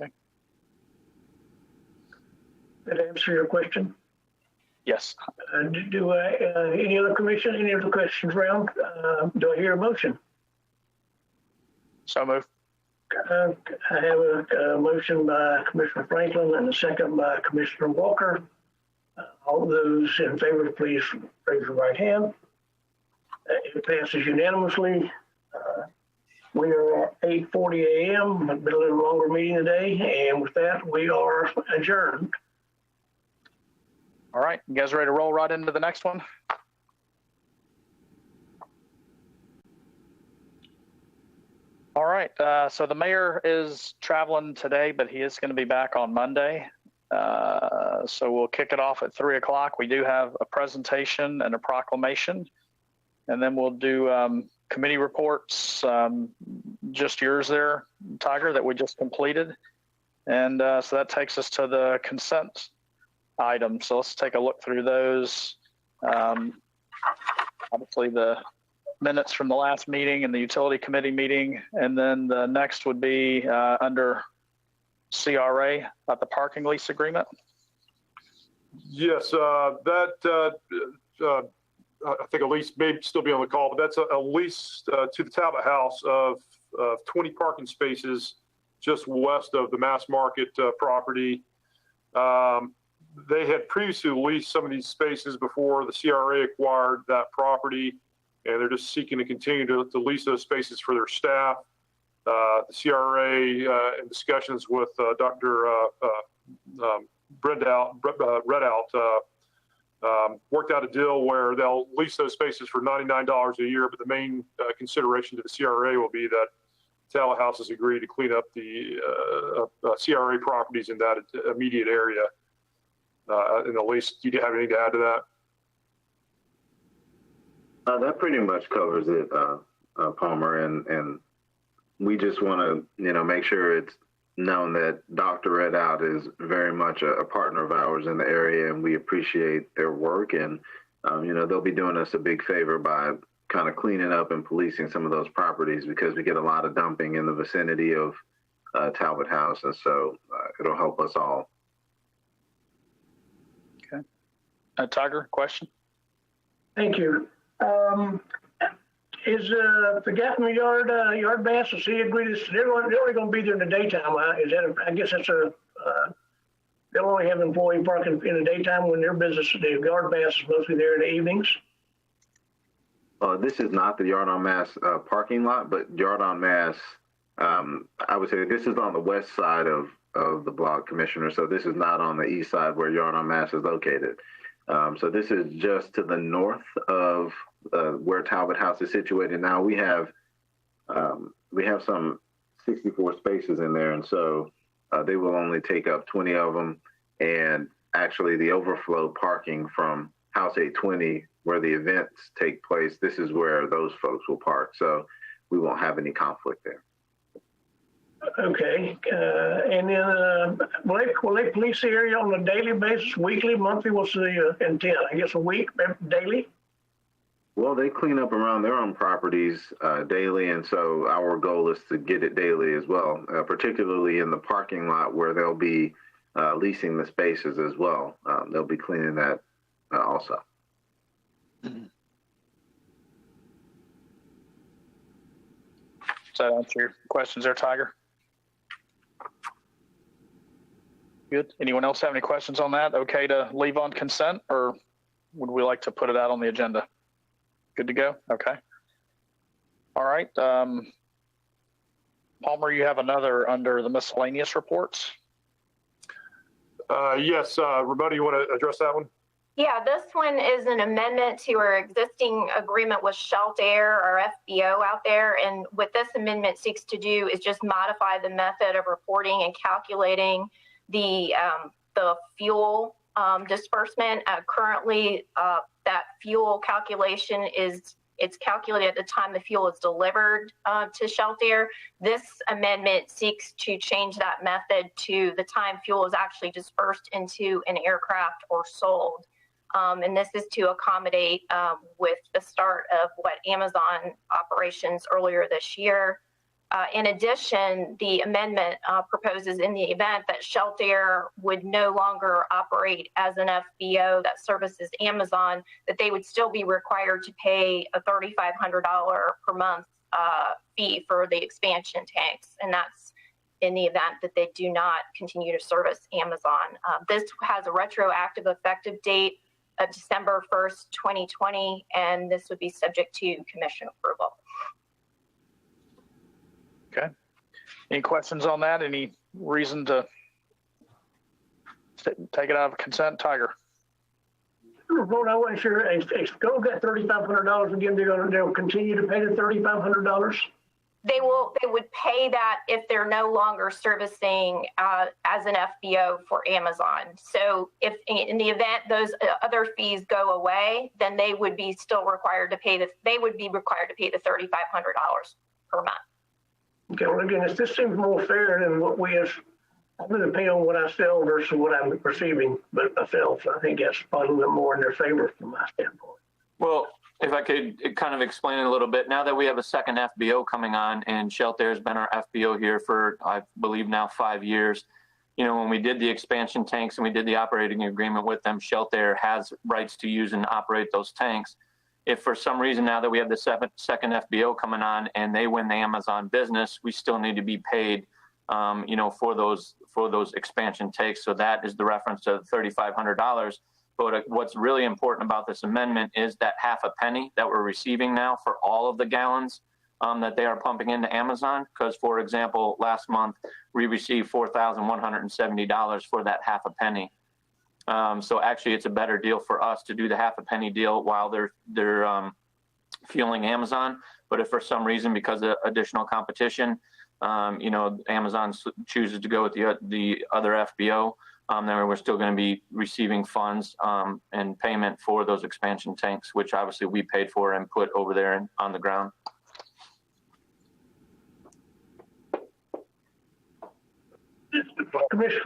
Okay. Did I answer your question? Yes. Do any other commission, any other questions around? Do I hear a motion? So moved. I have a motion by Commissioner Franklin and a second by Commissioner Walker. All those in favor, please raise your right hand. It passes unanimously. We are at 8:40 a.m. It's been a little longer meeting today, and with that, we are adjourned. All right, you guys ready to roll right into the next one? All right, so the mayor is traveling today, but he is going to be back on Monday. So we'll kick it off at 3 o'clock. We do have a presentation and a proclamation, and then we'll do committee reports, just yours there, Tiger, that we just completed. And so that takes us to the consent items. So let's take a look through those. Obviously the minutes from the last meeting and the utility committee meeting. And then the next would be under CRA about the parking lease agreement. Yes, I think a lease may still be on the call, but that's a lease to the Talbot House of 20 parking spaces just west of the Mass Market property. They had previously leased some of these spaces before the CRA acquired that property, and they're just seeking to continue to lease those spaces for their staff. the CRA in discussions with Dr. Redout worked out a deal where they'll lease those spaces for $99 a year, but the main consideration to the CRA will be that Talbot House has agreed to clean up the CRA properties in that immediate area. In the lease, do you have anything to add to that? That pretty much covers it, Palmer, and we just want to, make sure it's known that Dr. Redout is very much a partner of ours in the area, and we appreciate their work. And, they'll be doing us a big favor by kind of cleaning up and policing some of those properties, because we get a lot of dumping in the vicinity of Talbot House. And so it'll help us all. Okay. Tiger, question? Thank you. Is the guy from the yard bass, does he agree to, they're only going to be there in the daytime? Is that I guess that's they'll only have employee parking in the daytime when their business, the yard bass is mostly there in the evenings? This is not the Yard on Mass parking lot, but Yard on Mass, I would say this is on the west side of the block, Commissioner. So this is not on the east side where Yard on Mass is located. So this is just to the north of where Talbot House is situated. Now we have some 64 spaces in there, and so they will only take up 20 of them. And actually, the overflow parking from House 820, where the events take place, this is where those folks will park. So we won't have any conflict there. Okay, and then will they police the area on a daily basis, weekly, monthly? What's the intent? I guess a week, daily? Well, they clean up around their own properties daily, and so our goal is to get it daily as well, particularly in the parking lot where they'll be leasing the spaces as well. They'll be cleaning that also. Does that answer your questions there, Tiger? Good. Anyone else have any questions on that? Okay to leave on consent, or would we like to put it out on the agenda? Good to go? Okay. All right. Palmer, you have another under the miscellaneous reports? Yes. Ramona, you want to address that one? Yeah, this one is an amendment to our existing agreement with Sheltair, our FBO out there. And what this amendment seeks to do is just modify the method of reporting and calculating the fuel disbursement. Currently, that fuel calculation it's calculated at the time the fuel is delivered to Sheltair. This amendment seeks to change that method to the time fuel is actually dispersed into an aircraft or sold. And this is to accommodate with the start of what Amazon operations earlier this year. In addition, the amendment proposes in the event that Sheltair would no longer operate as an FBO that services Amazon, that they would still be required to pay a $3,500 per month fee for the expansion tanks. And that's in the event that they do not continue to service Amazon. This has a retroactive effective date of December 1st, 2020, and this would be subject to commission approval. Okay. Any questions on that? Any reason to take it out of consent, Tiger? Well, I wasn't sure. Go get $3,500 again. They'll continue to pay the $3,500. They would pay that if they're no longer servicing as an FBO for Amazon. So if in the event those other fees go away, then they would be still required to pay they would be required to pay the $3,500 per month. Okay, well, again, this seems more fair than what I'm going to pay on what I sell versus what I'm receiving myself. So I think that's probably a little more in their favor from my standpoint. Well, if I could kind of explain it a little bit, now that we have a second FBO coming on, and Sheltair has been our FBO here for, I believe now 5 years. When we did the expansion tanks and we did the operating agreement with them, Sheltair has rights to use and operate those tanks. If for some reason now that we have the second FBO coming on and they win the Amazon business, we still need to be paid, for those expansion tanks. So that is the reference to $3,500. But what's really important about this amendment is that half a penny that we're receiving now for all of the gallons that they are pumping into Amazon. Because, for example, last month we received $4,170 for that half a penny. So actually, it's a better deal for us to do the half a penny deal while they're fueling Amazon. But if for some reason, because of additional competition, Amazon chooses to go with the other FBO, then we're still going to be receiving funds and payment for those expansion tanks, which obviously we paid for and put over there on the ground. Commissioner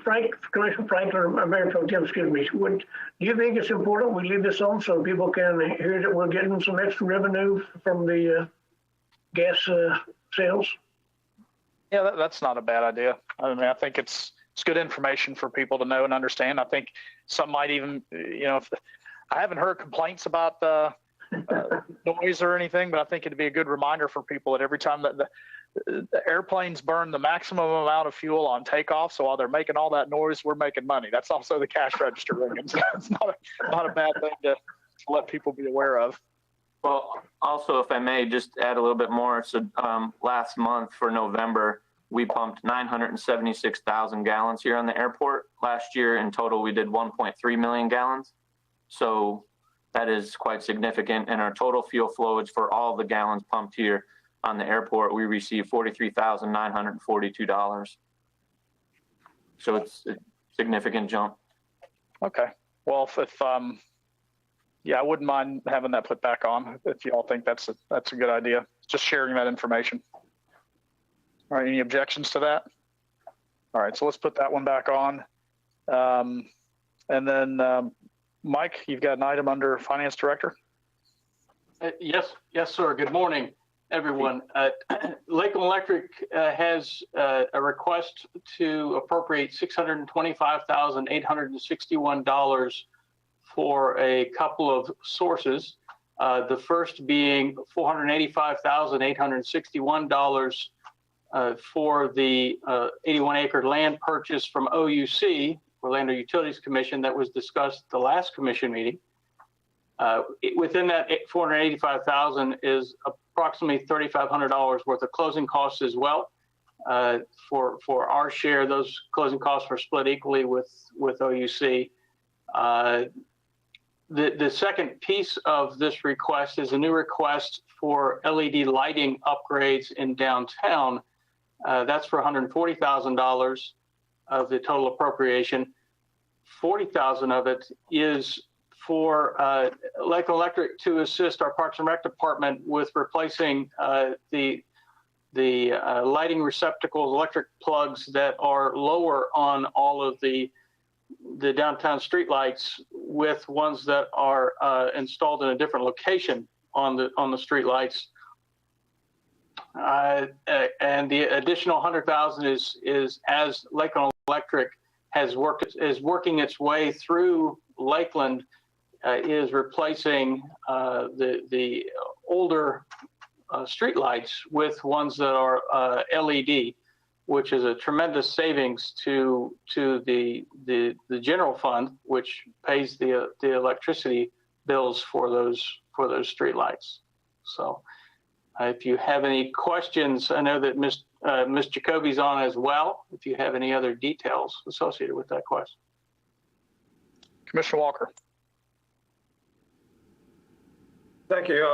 Franklin, Mayor Pro Tem, excuse me, do you think it's important we leave this on so people can hear that we're getting some extra revenue from the gas sales? Yeah, that's not a bad idea. I mean, I think it's good information for people to know and understand. I think some might even, if I haven't heard complaints about noise or anything, but I think it'd be a good reminder for people that every time that the airplanes burn the maximum amount of fuel on takeoff, so while they're making all that noise, we're making money. That's also the cash register ringing. So it's not a bad thing to let people be aware of. Well, also, if I may just add a little bit more. So last month for November, we pumped 976,000 gallons here on the airport. Last year in total, we did 1.3 million gallons. So that is quite significant. And our total fuel flowage for all the gallons pumped here on the airport, we received $43,942. So it's a significant jump. Okay. Well, I wouldn't mind having that put back on if you all think that's a good idea. Just sharing that information. All right. Any objections to that? All right. So let's put that one back on. And then Mike, you've got an item under Finance Director. Yes, sir. Good morning, everyone. Lakeland Electric has a request to appropriate $625,861 for a couple of sources. The first being $485,861 for the 81-acre land purchase from OUC, Orlando Utilities Commission, that was discussed at the last commission meeting. Within that $485,000 is approximately $3,500 worth of closing costs as well. For our share, those closing costs were split equally with OUC. The second piece of this request is a new request for LED lighting upgrades in downtown. That's for $140,000 of the total appropriation. $40,000 of it is for Lakeland Electric to assist our Parks and Rec department with replacing the lighting receptacles, electric plugs that are lower on all of the downtown streetlights with ones that are installed in a different location on the streetlights. And the additional $100,000 is as Lakeland Electric is working its way through Lakeland, is replacing the older streetlights with ones that are LED, which is a tremendous savings to the general fund, which pays the electricity bills for those streetlights. So, if you have any questions, I know that Ms. Jacoby's on as well. If you have any other details associated with that question, Commissioner Walker. Thank you,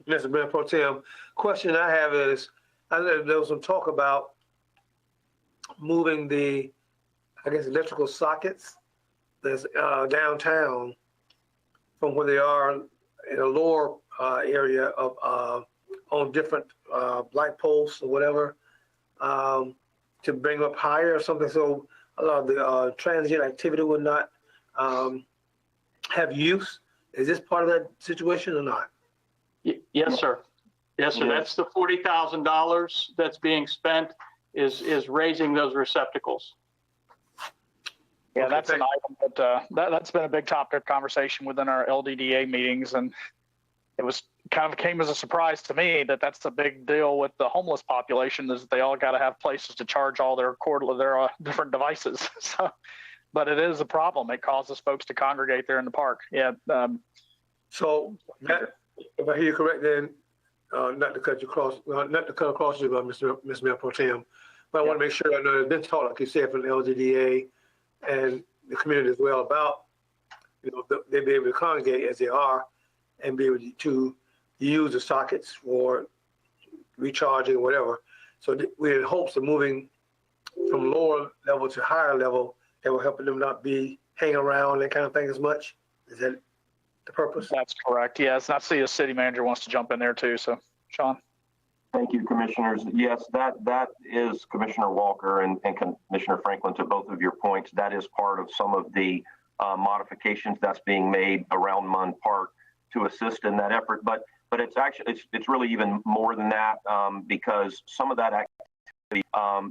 Mr. Mayor Pro Tem. Question I have is, I know there was some talk about moving the, electrical sockets that's downtown from where they are in a lower area of on different light posts or whatever, to bring up higher or something, so a lot of the transient activity would not have use. Is this part of that situation or not? Yes, sir. Yes, sir. That's the $40,000 that's being spent is raising those receptacles. Yeah, Okay, that's an item that that's been a big topic of conversation within our LDDA meetings, and it was kind of came as a surprise to me that that's a big deal with the homeless population, is they all got to have places to charge all their different devices. So, but it is a problem. It causes folks to congregate there in the park. Yeah. So that, if I hear you correct, then not to cut across you, Ms. Mayor Pro Tem, but I want to make sure I know there's been talk, like you said, from the LGDA and the community as well about, they be able to congregate as they are and be able to use the sockets for recharging, whatever. So we're in hopes of moving from lower level to higher level that will help them not be hanging around that kind of thing as much. Is that the purpose? That's correct. Yes, and I see a city manager wants to jump in there too. So, Sean. Thank you, commissioners. Yes, that is Commissioner Walker and Commissioner Franklin, to both of your points. That is part of some of the modifications that's being made around Munn Park to assist in that effort. But it's actually it's really even more than that, because some of that activity,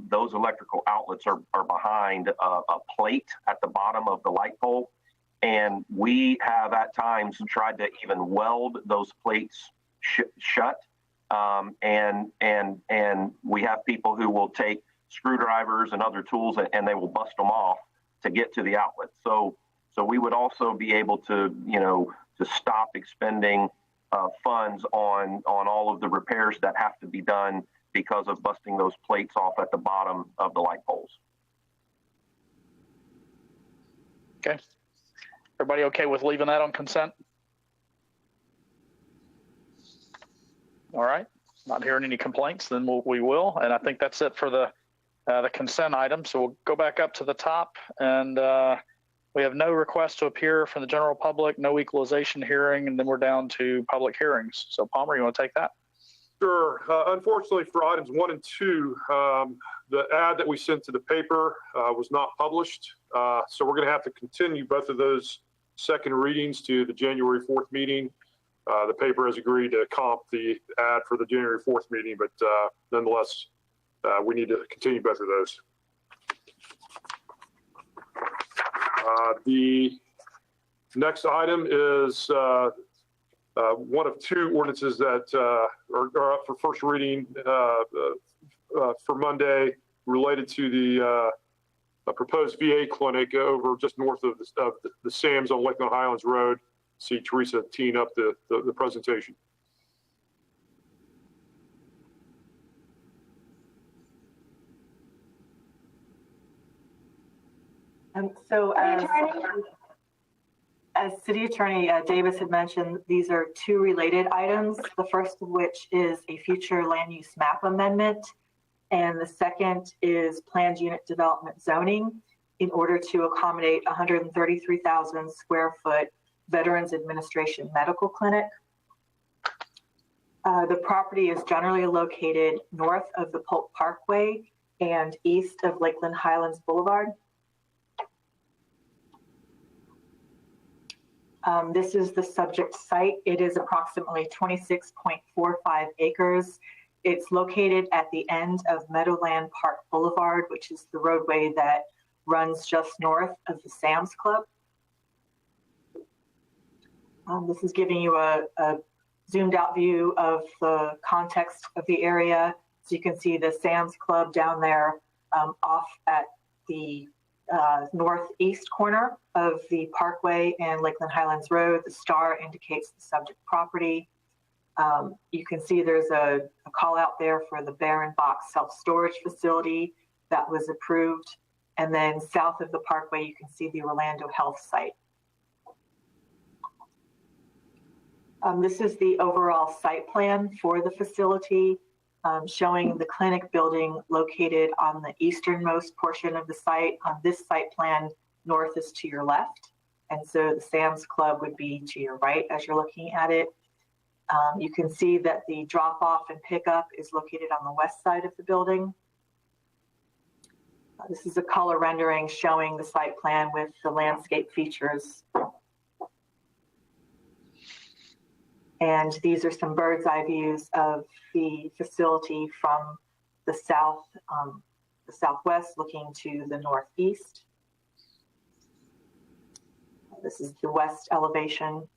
those electrical outlets are behind a plate at the bottom of the light pole. And we have at times tried to even weld those plates shut. And we have people who will take screwdrivers and other tools and they will bust them off to get to the outlet. So we would also be able to, to stop expending funds on all of the repairs that have to be done because of busting those plates off at the bottom of the light poles. Okay. Everybody okay with leaving that on consent? All right. Not hearing any complaints, then we will. And I think that's it for the consent item. So we'll go back up to the top, and we have no request to appear from the general public, no equalization hearing, and then we're down to public hearings. So Palmer, you want to take that? Sure. Unfortunately for items 1 and 2, the ad that we sent to the paper was not published. So we're going to have to continue both of those second readings to the January 4th meeting. The paper has agreed to comp the ad for the January 4th meeting, but nonetheless, we need to continue both of those. The next item is one of 2 ordinances that are up for first reading for Monday, related to the proposed VA clinic over just north of the Sam's on Lakeland Highlands Road. See Teresa teeing up the presentation. So as City Attorney Davis had mentioned, these are 2 related items. The first of which is a future land use map amendment, and the second is planned unit development zoning in order to accommodate 133,000 square foot Veterans Administration Medical Clinic. The property is generally located north of the Polk Parkway and east of Lakeland Highlands Boulevard. This is the subject site. It is approximately 26.45 acres. It's located at the end of Meadowland Park Boulevard, which is the roadway that runs just north of the Sam's Club. This is giving you a zoomed out view of the context of the area. So you can see the Sam's Club down there off at the northeast corner of the Parkway and Lakeland Highlands Road. The star indicates the subject property. You can see there's a call out there for the Barron Box self-storage facility that was approved. And then south of the Parkway, you can see the Orlando Health site. This is the overall site plan for the facility, showing the clinic building located on the easternmost portion of the site. On this site plan, north is to your left. And so the Sam's Club would be to your right as you're looking at it. You can see that the drop off and pickup is located on the west side of the building. This is a color rendering showing the site plan with the landscape features. And these are some bird's eye views of the facility from the southwest looking to the northeast. This is the west elevation.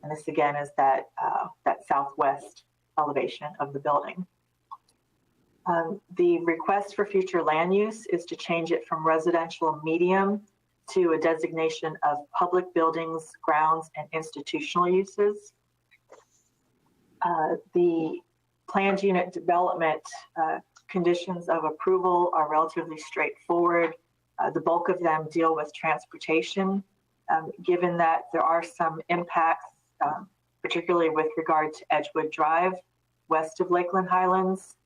And this again is that southwest elevation of the building. The request for future land use is to change it from residential medium to a designation of public buildings, grounds, and institutional uses. The planned unit development conditions of approval are relatively straightforward. The bulk of them deal with transportation. Given that there are some impacts, particularly with regard to Edgewood Drive, west of Lakeland Highlands.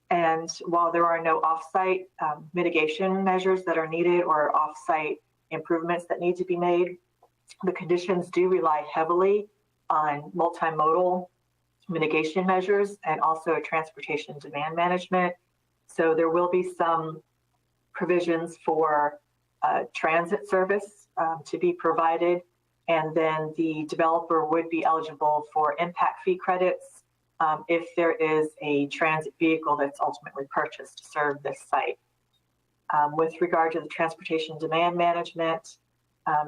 And while there are no off-site mitigation measures that are needed or off-site improvements that need to be made, the conditions do rely heavily on multimodal mitigation measures and also transportation demand management. So there will be some provisions for transit service to be provided, and then the developer would be eligible for impact fee credits if there is a transit vehicle that's ultimately purchased to serve this site. With regard to the transportation demand management,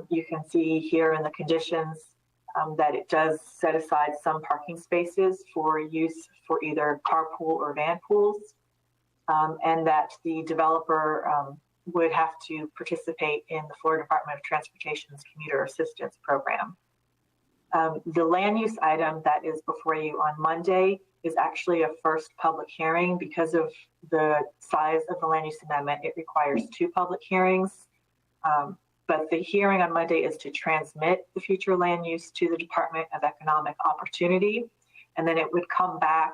you can see here in the conditions that it does set aside some parking spaces for use for either carpool or van pools, and that the developer would have to participate in the Florida Department of Transportation's Commuter Assistance Program. The land use item that is before you on Monday is actually a first public hearing. Because of the size of the land use amendment, it requires 2 public hearings. But the hearing on Monday is to transmit the future land use to the Department of Economic Opportunity. And then it would come back,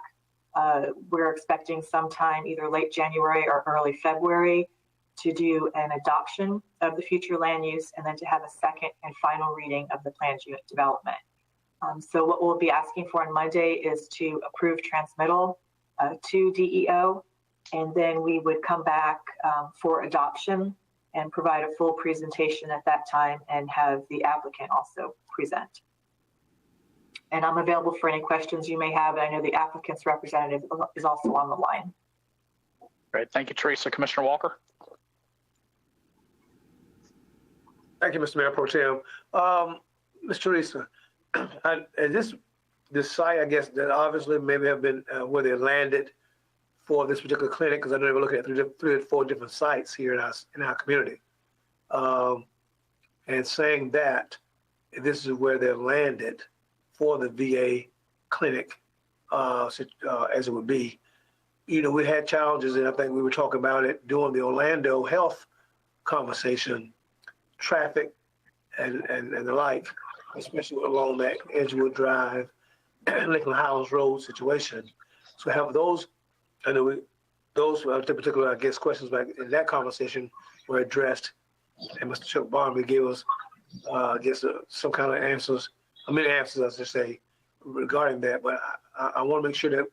we're expecting sometime either late January or early February to do an adoption of the future land use, and then to have a second and final reading of the planned unit development. So what we'll be asking for on Monday is to approve transmittal to DEO, and then we would come back for adoption and provide a full presentation at that time and have the applicant also present. And I'm available for any questions you may have. And I know the applicant's representative is also on the line. Great. Thank you, Teresa. Commissioner Walker. Thank you, Mr. Mayor Pro Tem. Ms. Teresa, this site, I guess, that obviously maybe have been where they landed for this particular clinic, because I know they were looking at 3 or 4 different sites here in our community, and saying that this is where they're landed for the VA clinic, as it would be. You know, we had challenges, and I think we were talking about it during the Orlando health conversation, traffic and the like, especially along that Edgewood Drive, Lakeland Highlands Road situation. So have those, I know those particular, I guess, questions back in that conversation were addressed, and Mr. Chuck Barnaby gave us, I guess, some kind of answers, many answers, as I say, regarding that. But I want to make sure that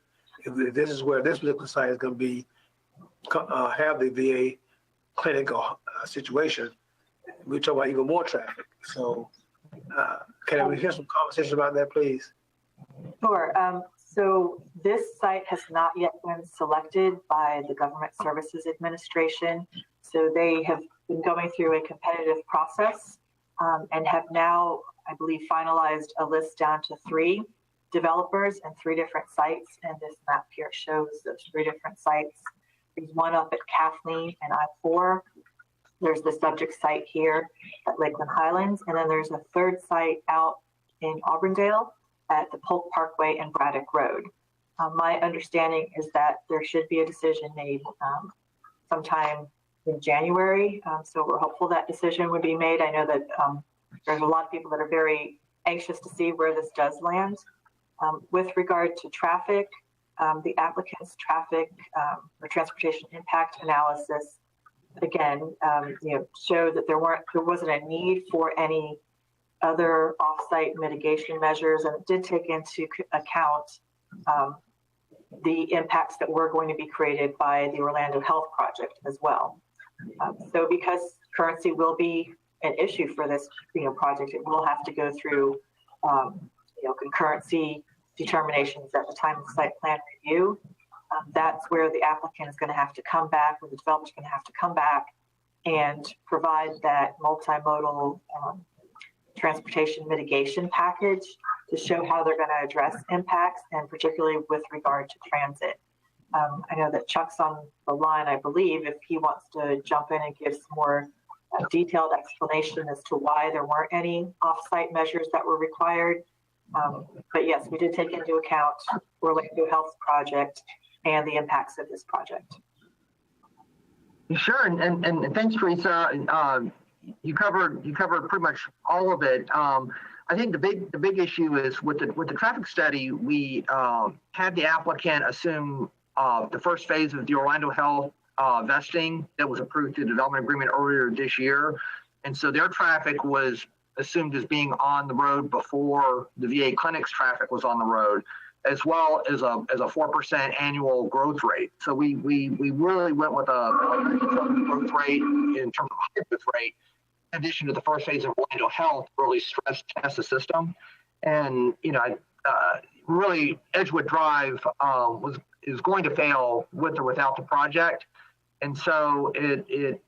if this is where this particular site is going to be, have the VA clinic or situation, we talk about even more traffic. So can we hear some conversation about that, please? Sure. So this site has not yet been selected by the Government Services Administration. So they have been going through a competitive process and have now, I believe, finalized a list down to 3 developers and 3 different sites. And this map here shows those 3 different sites. There's one up at Kathleen and I-4. There's the subject site here at Lakeland Highlands. And then there's a 3rd site out in Auburndale at the Polk Parkway and Braddock Road. My understanding is that there should be a decision made sometime in January. So we're hopeful that decision would be made. I know that there's a lot of people that are very anxious to see where this does land. With regard to traffic, the applicant's traffic or transportation impact analysis, again, showed that there wasn't a need for any other off-site mitigation measures, and it did take into account the impacts that were going to be created by the Orlando Health Project as well. So because currency will be an issue for this project, it will have to go through concurrency determinations at the time of the site plan review. That's where the applicant is going to have to come back, or the developer is going to have to come back and provide that multimodal transportation mitigation package to show how they're going to address impacts, and particularly with regard to transit. I know that Chuck's on the line, I believe, if he wants to jump in and give some more detailed explanation as to why there weren't any off-site measures that were required. But yes, we did take into account Orlando Health project and the impacts of this project. Sure, and thanks, Teresa. You covered pretty much all of it. I think the big issue is with the traffic study. We had the applicant assume the first phase of the Orlando Health vesting that was approved through the development agreement earlier this year, and so their traffic was assumed as being on the road before the VA clinic's traffic was on the road, as well as a 4% annual growth rate. So we really went with a growth rate in terms of hybrid rate, in addition to the first phase of Orlando Health, really stress test the system. And really Edgewood Drive is going to fail with or without the project, and so it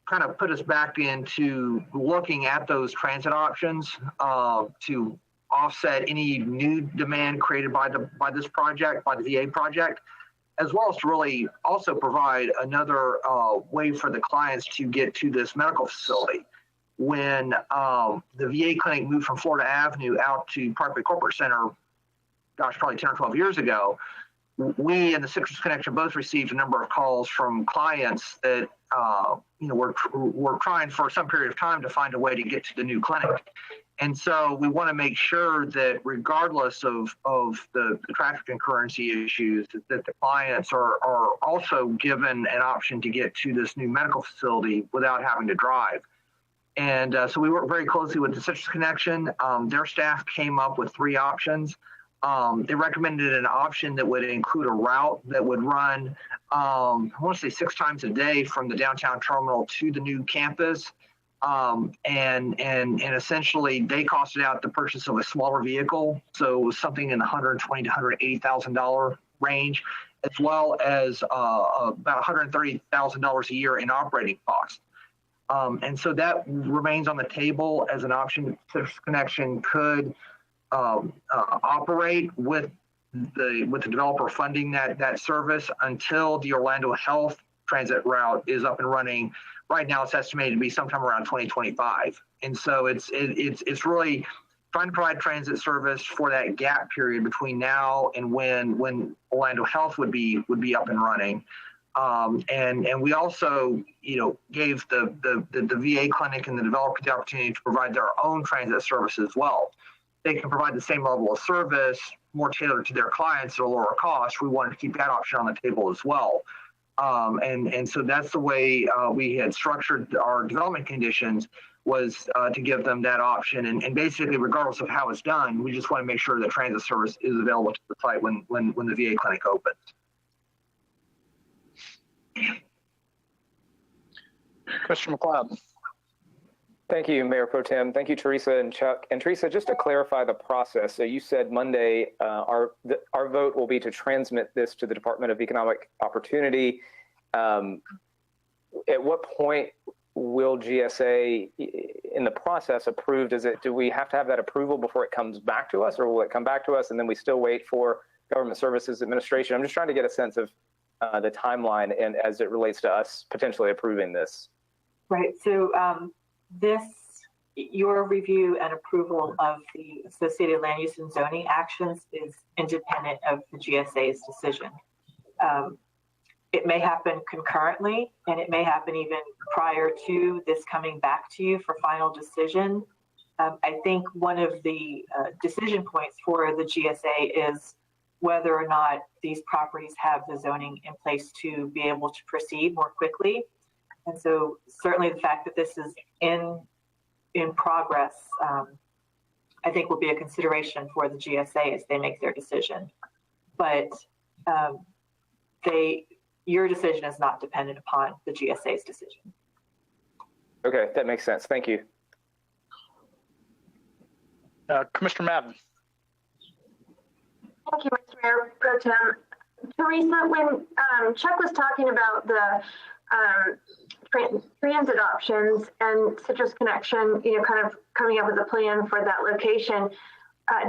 kind of put us back into looking at those transit options to offset any new demand created by this project, by the VA project, as well as to really also provide another way for the clients to get to this medical facility. When the VA clinic moved from Florida Avenue out to Parkway Corporate Center, gosh, probably 10 or 12 years ago, we and the Citrus Connection both received a number of calls from clients that were trying for some period of time to find a way to get to the new clinic. And so we want to make sure that regardless of the traffic concurrency issues, that the clients are also given an option to get to this new medical facility without having to drive. And so we worked very closely with the Citrus Connection. Their staff came up with 3 options. They recommended an option that would include a route that would run, I want to say 6 times a day from the downtown terminal to the new campus. And essentially they costed out the purchase of a smaller vehicle. So it was something in the $120,000 to $180,000 range, as well as about $130,000 a year in operating costs. And so that remains on the table as an option. Citrus Connection could operate with the developer funding that service until the Orlando Health transit route is up and running. Right now, it's estimated to be sometime around 2025, and so it's really trying to provide transit service for that gap period between now and when Orlando Health would be up and running. And we also, gave the VA clinic and the developer the opportunity to provide their own transit service as well. They can provide the same level of service, more tailored to their clients at a lower cost. We wanted to keep that option on the table as well. And so that's the way we had structured our development conditions, was to give them that option. And basically, regardless of how it's done, we just want to make sure that transit service is available to the site when the VA clinic opens. Commissioner McLeod. Thank you, Mayor Pro Tem. Thank you, Teresa and Chuck. And Teresa, just to clarify the process, so you said Monday our vote will be to transmit this to the Department of Economic Opportunity. At what point will GSA, in the process, approve? Do we have to have that approval before it comes back to us, or will it come back to us and then we still wait for Government Services Administration? I'm just trying to get a sense of the timeline and as it relates to us potentially approving this. Right. So your review and approval of the associated land use and zoning actions is independent of the GSA's decision. It may happen concurrently, and it may happen even prior to this coming back to you for final decision. I think one of the decision points for the GSA is whether or not these properties have the zoning in place to be able to proceed more quickly. And so certainly the fact that this is in progress, I think will be a consideration for the GSA as they make their decision. But your decision is not dependent upon the GSA's decision. Okay, that makes sense. Thank you. Commissioner Madden. Thank you, Mr. Mayor Pro Tem. Teresa, when Chuck was talking about the transit options and Citrus Connection, kind of coming up with a plan for that location,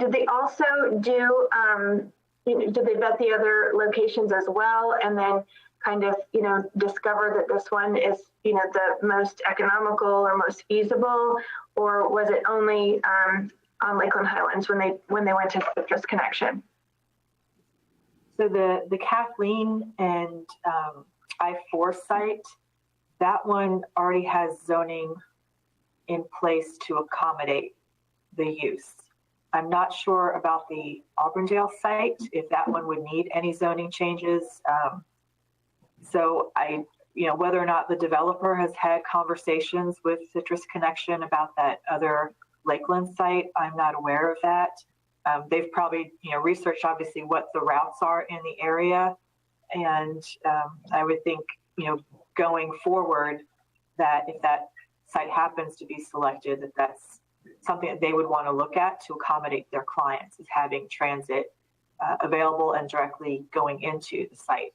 did they also do, did they vet the other locations as well, and then kind of, discover that this one is, the most economical or most feasible, or was it only on Lakeland Highlands when they went to Citrus Connection. So the Kathleen and I-4 site, that one already has zoning in place to accommodate the use. I'm not sure about the Auburndale site, if that one would need any zoning changes. So whether or not the developer has had conversations with Citrus Connection about that other Lakeland site, I'm not aware of that. They've probably, researched obviously what the routes are in the area. And I would think, going forward, that if that site happens to be selected, that's something that they would want to look at to accommodate their clients, is having transit available and directly going into the site.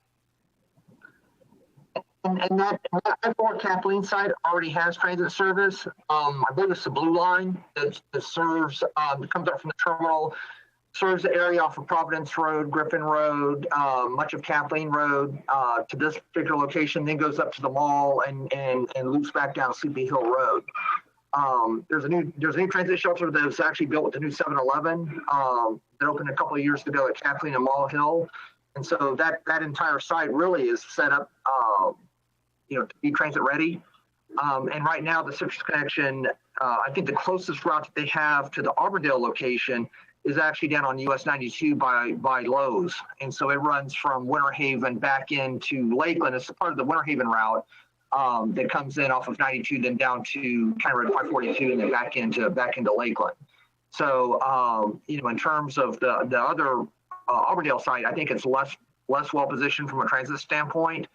And that I-4 Kathleen site already has transit service. I believe it's the Blue Line that serves, that comes up from the terminal, serves the area off of Providence Road, Griffin Road, much of Kathleen Road to this particular location, then goes up to the mall and loops back down Sleepy Hill Road. There's a new transit shelter that was actually built with the new 7-Eleven that opened a couple of years ago at Kathleen and Mall Hill. And so that entire site really is set up to be transit ready. And right now the Citrus Connection, I think the closest route that they have to the Auburndale location is actually down on US 92 by Lowe's. And so it runs from Winter Haven back into Lakeland. It's part of the Winter Haven route that comes in off of 92, then down to County Road 542, and then back into Lakeland. So, in terms of the other Auburndale site, I think it's less well positioned from a transit standpoint.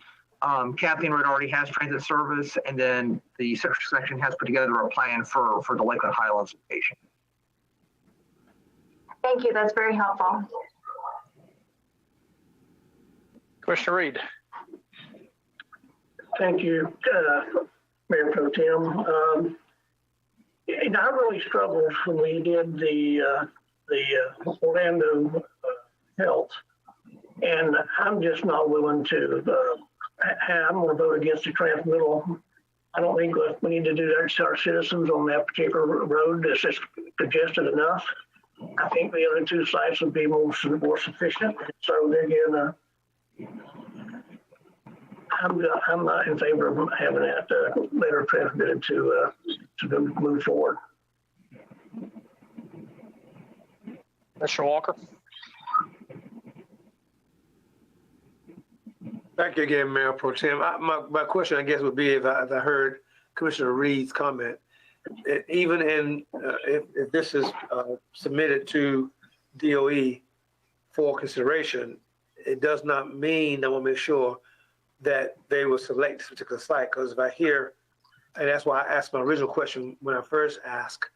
Kathleen Road already has transit service, and then the Citrus Connection has put together a plan for the Lakeland Highlands location. Thank you. That's very helpful. Commissioner Reed. Thank you, Mayor Pro Tem. I really struggled when we did the Orlando Health, and I'm just not willing to. I'm going to vote against the transmittal. I don't think we need to do that to our citizens on that particular road. It's just congested enough. I think the other two sites would be more sufficient. So again, I'm not in favor of having that later transmitted to move forward. Mr. Walker. Thank you again, Mayor Pro Tem. My question, I guess, would be if I heard Commissioner Reed's comment, even in if this is submitted to DOE for consideration, it does not mean, I want to make sure, that they will select this particular site. Because if I hear, and that's why I asked my original question when I first asked,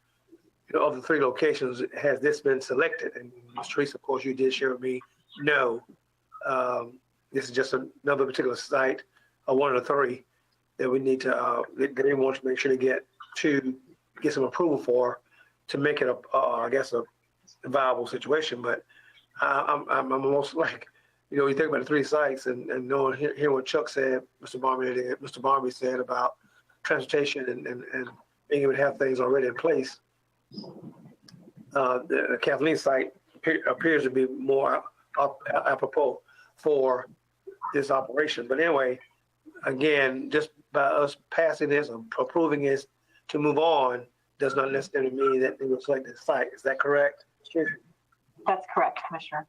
of the three locations, has this been selected? And Ms. Teresa, of course, you did share with me, no. This is just another particular site, one of the three that we need to, that they want to make sure to get some approval for, to make it I guess a viable situation. But I'm almost like, you think about the three sites and knowing, hear what Chuck said, Mr. Barmy said about transportation and being able to have things already in place. The Kathleen site appears to be more apropos for this operation. But anyway, again, just by us passing this or approving this to move on does not necessarily mean that they will select this site. Is that correct? That's correct, Commissioner.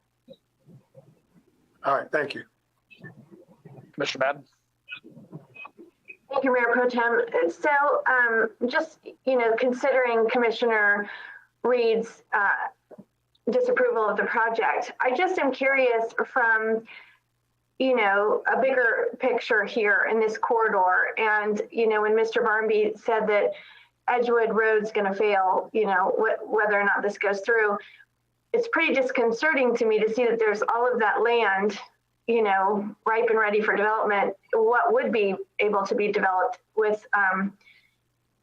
All right, thank you. Commissioner Madden. Thank you, Mayor Pro Tem. So just, considering Commissioner Reed's disapproval of the project, I just am curious from, a bigger picture here in this corridor. And, when Mr. Barmby said that Edgewood Road's going to fail, whether or not this goes through, it's pretty disconcerting to me to see that there's all of that land, ripe and ready for development. What would be able to be developed with,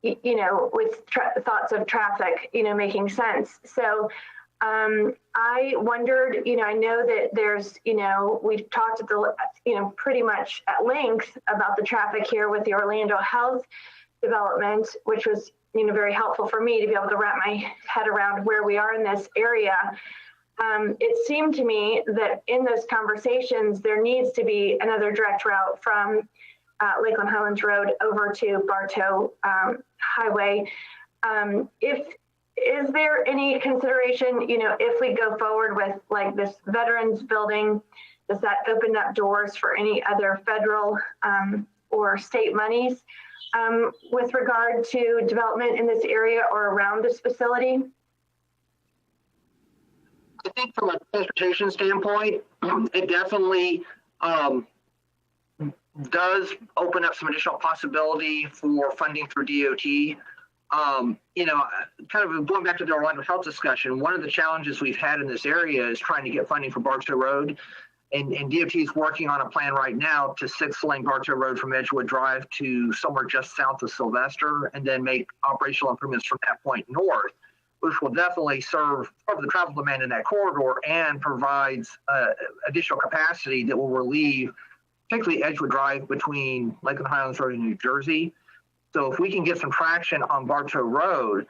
with thoughts of traffic, making sense. So I wondered, I know that there's, we've talked at the, pretty much at length about the traffic here with the Orlando Health development, which was very helpful for me to be able to wrap my head around where we are in this area. It seemed to me that in those conversations, there needs to be another direct route from Lakeland Highlands Road over to Bartow Highway. Is there any consideration, if we go forward with like this veterans building, does that open up doors for any other federal or state monies with regard to development in this area or around this facility? I think from a transportation standpoint, it definitely does open up some additional possibility for funding through DOT. Kind of going back to the Orlando Health discussion, one of the challenges we've had in this area is trying to get funding for Bartow Road. And DOT is working on a plan right now to 6-lane Bartow Road from Edgewood Drive to somewhere just south of Sylvester, and then make operational improvements from that point north, which will definitely serve the travel demand in that corridor and provides additional capacity that will relieve particularly Edgewood Drive between Lakeland Highlands Road and New Jersey. So if we can get some traction on Bartow Road,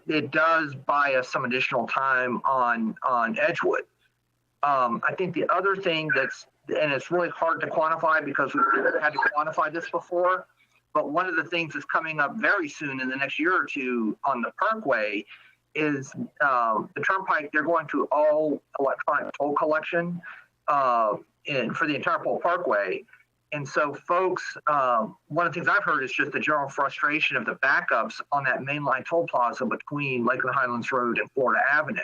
it does buy us some additional time on Edgewood. I think the other thing and it's really hard to quantify because we've had to quantify this before, but one of the things that's coming up very soon in the next year or two on the Parkway is the Turnpike. They're going to all electronic toll collection for the entire Pole Parkway. And so folks, one of the things I've heard is just the general frustration of the backups on that mainline toll plaza between Lakeland Highlands Road and Florida Avenue.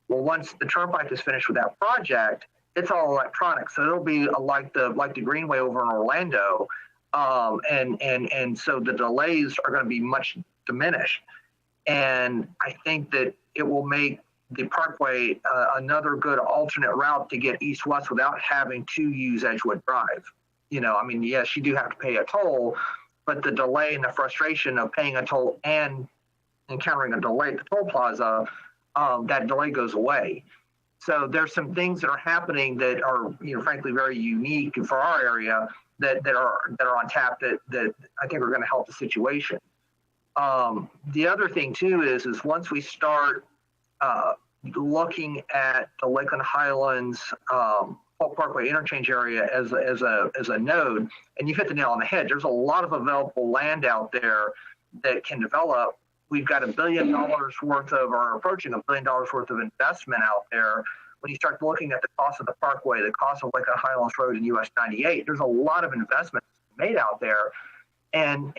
Well, once the Turnpike is finished with that project, it's all electronic. So it'll be like the Greenway over in Orlando. And so the delays are going to be much diminished. And I think that it will make the Parkway another good alternate route to get east-west without having to use Edgewood Drive. Yes, you do have to pay a toll, but the delay and the frustration of paying a toll and encountering a delay at the toll plaza, that delay goes away. So there's some things that are happening that are, frankly, very unique for our area that are on tap that I think are going to help the situation. The other thing too is once we start looking at the Lakeland Highlands Parkway interchange area as a node, and you hit the nail on the head. There's a lot of available land out there that can develop. We've got $1 billion worth of, or approaching $1 billion worth of investment out there. When you start looking at the cost of the Parkway, the cost of Lakeland Highlands Road and US 98, there's a lot of investment made out there. And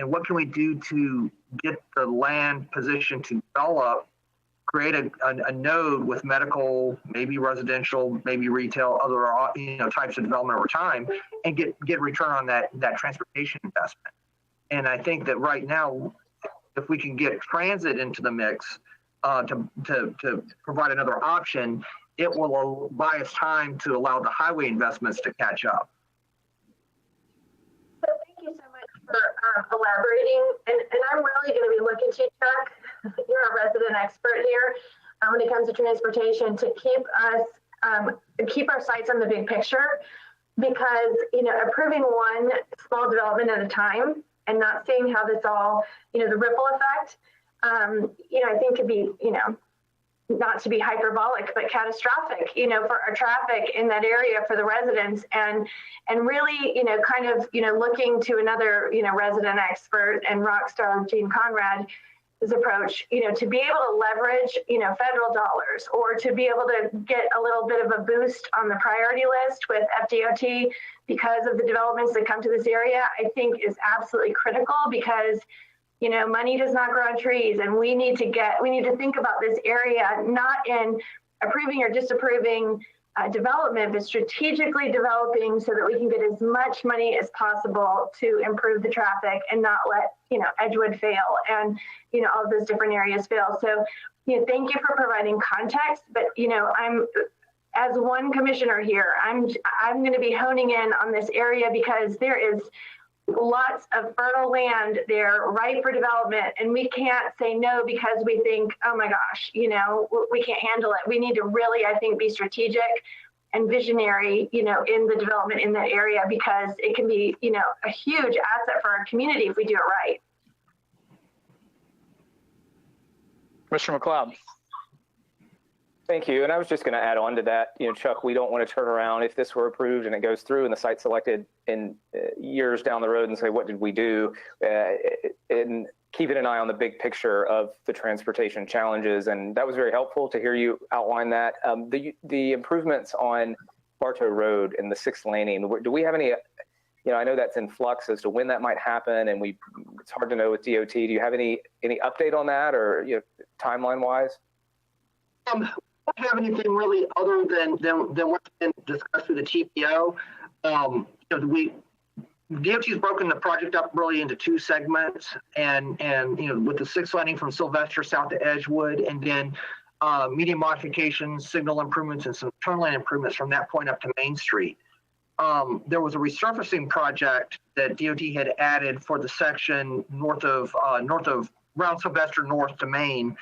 what can we do to get the land positioned to develop, create a node with medical, maybe residential, maybe retail, other types of development over time, and get return on that transportation investment. And I think that right now, if we can get transit into the mix to provide another option, it will buy us time to allow the highway investments to catch up. So thank you so much for elaborating. And I'm really going to be looking to you, Chuck. You're a resident expert here when it comes to transportation, to keep our sights on the big picture, because approving one small development at a time and not seeing how this all, the ripple effect, I think could be, not to be hyperbolic, but catastrophic, for our traffic in that area, for the residents, and really, looking to another, resident expert and rock star Gene Conrad's approach, to be able to leverage, federal dollars, or to be able to get a little bit of a boost on the priority list with FDOT because of the developments that come to this area, I think is absolutely critical, because money does not grow on trees, and we need to think about this area not in approving or disapproving development, but strategically developing so that we can get as much money as possible to improve the traffic and not let Edgewood fail and all of those different areas fail. So thank you for providing context, but I'm, as one commissioner here, I'm going to be honing in on this area, because there is lots of fertile land there ripe for development, and we can't say no because we think, oh my gosh, we can't handle it. We need to really, I think, be strategic and visionary, in the development in that area, because it can be, a huge asset for our community if we do it right. Commissioner McLeod. Thank you. And I was just going to add on to that, Chuck, we don't want to turn around if this were approved and it goes through and the site selected in years down the road and say, what did we do? And keeping an eye on the big picture of the transportation challenges. And that was very helpful to hear you outline that. The improvements on Bartow Road and the 6th laning, do we have any, I know that's in flux as to when that might happen, and it's hard to know with DOT. Do you have any update on that, or timeline wise? I don't have anything really other than what's been discussed with the TPO. DOT's broken the project up really into 2 segments, and with the 6th laning from Sylvester south to Edgewood, and then medium modifications, signal improvements, and some turn lane improvements from that point up to Main Street. There was a resurfacing project that DOT had added for the section north of around Sylvester north to Main,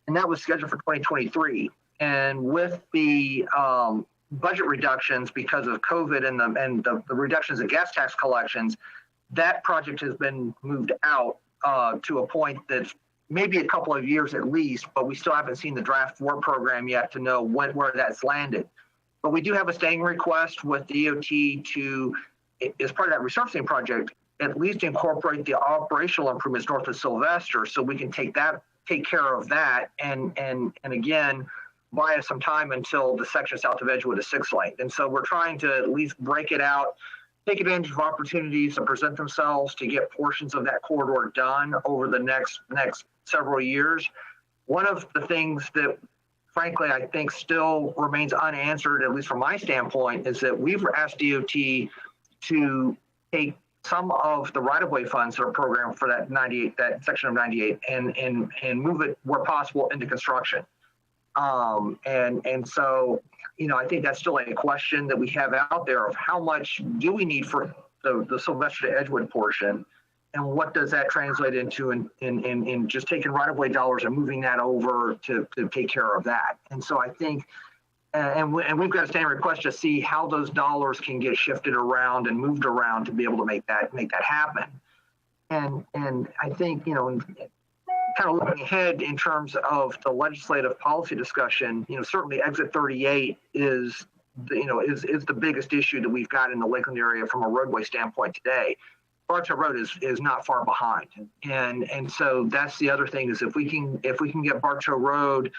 and that was scheduled for 2023. And with the budget reductions because of COVID and the reductions in gas tax collections, that project has been moved out to a point that's maybe a couple of years at least, but we still haven't seen the draft work program yet to know where that's landed. But we do have a standing request with DOT to, as part of that resurfacing project, at least incorporate the operational improvements north of Sylvester, so we can take care of that, and again, buy us some time until the section south of Edgewood is 6th lane. And so we're trying to at least break it out, take advantage of opportunities that present themselves to get portions of that corridor done over the next several years. One of the things that, frankly, I think still remains unanswered, at least from my standpoint, is that we've asked DOT to take some of the right-of-way funds that are programmed for that section of 98, and move it where possible into construction. And so, I think that's still a question that we have out there of how much do we need for the Sylvester to Edgewood portion, and what does that translate into in just taking right-of-way dollars and moving that over to take care of that. And so I think, and we've got a standing request to see how those dollars can get shifted around and moved around to be able to make that happen. And I think, kind of looking ahead in terms of the legislative policy discussion, certainly Exit 38 is the biggest issue that we've got in the Lakeland area from a roadway standpoint today. Bartow Road is not far behind, and so that's the other thing, is if we can get Bartow Road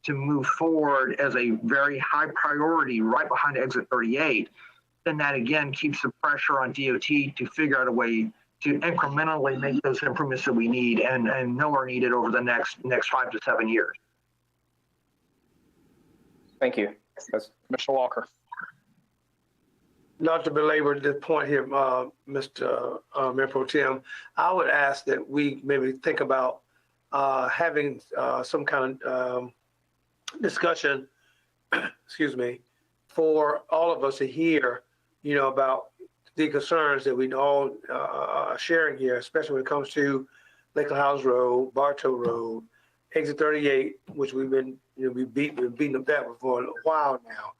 to move forward as a very high priority right behind Exit 38, then that again keeps the pressure on DOT to figure out a way to incrementally make those improvements that we need and know are needed over the next 5 to 7 years. Thank you. Mr. Walker. Not to belabor the point here, Mr. Mayor Pro Tem, I would ask that we maybe think about having some kind of discussion, excuse me, for all of us to hear, about the concerns that we all are sharing here, especially when it comes to Lakeland House Road, Bartow Road, Exit 38, which we've been beating up that for a while now.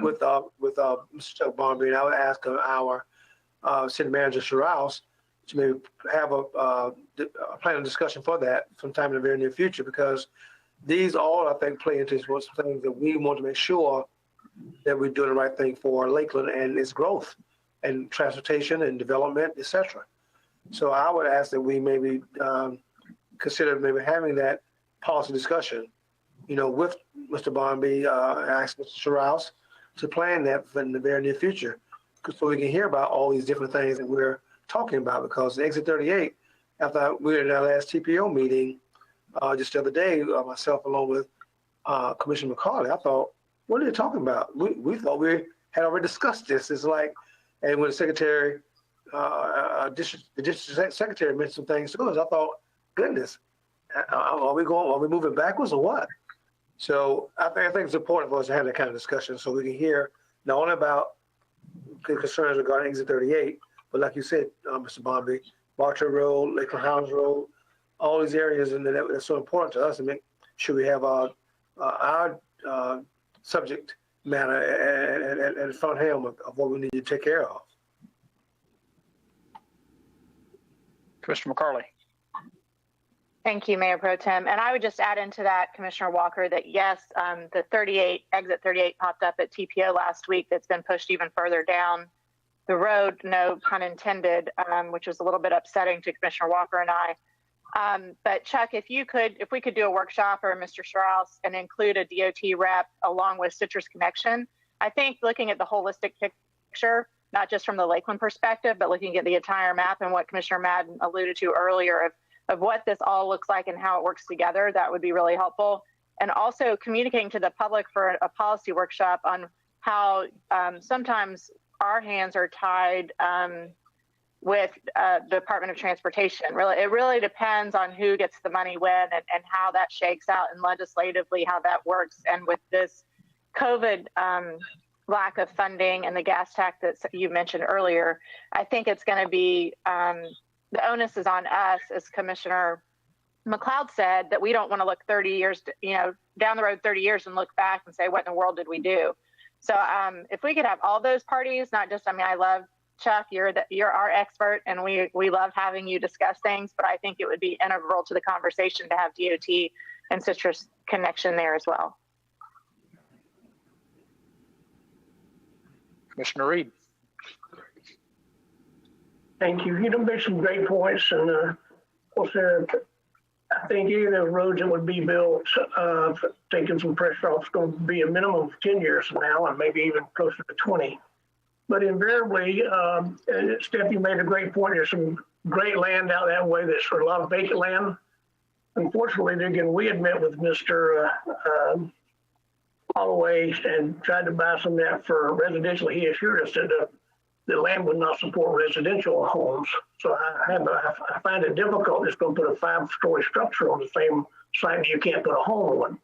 With Mr. Chuck Barnby, and I would ask our city manager Strauss to maybe have a plan of discussion for that sometime in the very near future, because these all, I think, play into some things that we want to make sure that we're doing the right thing for Lakeland and its growth and transportation and development, etc. So I would ask that we maybe consider maybe having that policy discussion, with Mr. Barnby, ask Mr. Strauss to plan that in the very near future, so we can hear about all these different things that we're talking about. Because Exit 38, after we were in our last TPO meeting just the other day, myself along with Commissioner McCauley, I thought, what are they talking about? We thought we had already discussed this. It's like, and when the secretary, the district secretary mentioned some things to us, I thought, goodness, are we moving backwards or what? So I think it's important for us to have that kind of discussion, so we can hear not only about the concerns regarding Exit 38, but like you said, Mr. Barnby, Bartow Road, Lakeland House Road, all these areas, and that's so important to us, and make sure we have our subject matter at the front helm of what we need to take care of. Commissioner McCarley. Thank you, Mayor Pro Tem. And I would just add into that, Commissioner Walker, that yes, the exit 38 popped up at TPO last week. That's been pushed even further down the road, no pun intended, which was a little bit upsetting to Commissioner Walker and I. But Chuck, if we could do a workshop, or Mr. Strauss, and include a DOT rep along with Citrus Connection, I think looking at the holistic picture, not just from the Lakeland perspective, but looking at the entire map and what Commissioner Madden alluded to earlier of what this all looks like and how it works together, that would be really helpful. And also communicating to the public for a policy workshop on how sometimes our hands are tied with the Department of Transportation. It really depends on who gets the money when and how that shakes out, and legislatively how that works. And with this COVID lack of funding and the gas tax that you mentioned earlier, I think it's going to be the onus is on us, as Commissioner McLeod said, that we don't want to look 30 years, down the road 30 years and look back and say, what in the world did we do? So if we could have all those parties, not just, I love Chuck, you're our expert, and we love having you discuss things, but I think it would be integral to the conversation to have DOT and Citrus Connection there as well. Commissioner Reed. Thank you. You made some great points, and of course, I think any of those roads that would be built, taking some pressure off, is going to be a minimum of 10 years from now, and maybe even closer to 20. But invariably, Stephanie made a great point. There's some great land out that way. There's a lot of vacant land. Unfortunately, again, we had met with Mr. Holloway and tried to buy some of that for residential. He assured us that the land would not support residential homes. So I find it difficult just going to put a 5-story structure on the same site that you can't put a home on.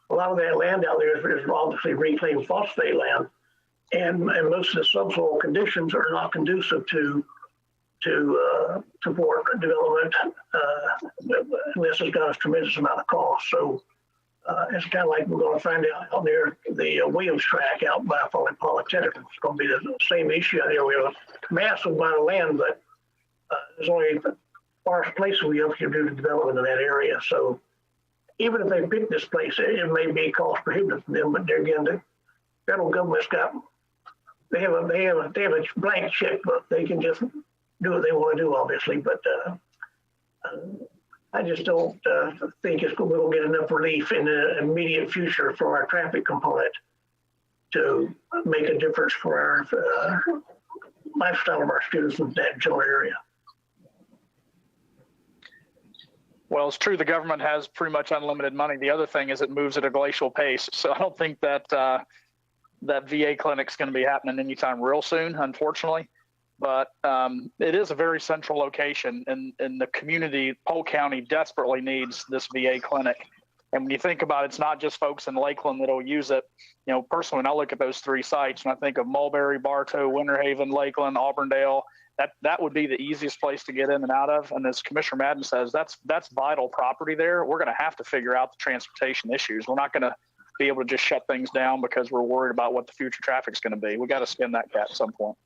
A lot of that land out there is obviously reclaimed phosphate land. And most of the subsoil conditions are not conducive to support development unless it's got a tremendous amount of cost. So it's kind of like we're going to find out there the Williams track out by Foley Polytechnic. It's going to be the same issue out there. We have a massive amount of land, but there's only a sparse place we can do the development in that area. So even if they pick this place, it may be cost prohibitive for them. But there again, the federal government's got they have a blank checkbook. They can just do what they want to do, obviously. But I just don't think we'll get enough relief in the immediate future for our traffic component to make a difference for our lifestyle of our students in that general area. Well, it's true the government has pretty much unlimited money. The other thing is it moves at a glacial pace. So I don't think that that VA clinic is going to be happening anytime real soon, unfortunately. But it is a very central location, and the community, Polk County, desperately needs this VA clinic. And when you think about it, it's not just folks in Lakeland that'll use it. Personally, when I look at those 3 sites, and I think of Mulberry, Bartow, Winter Haven, Lakeland, Auburndale, that would be the easiest place to get in and out of. And as Commissioner Madden says, that's vital property there. We're going to have to figure out the transportation issues. We're not going to be able to just shut things down because we're worried about what the future traffic's going to be. We got to skin that cat at some point.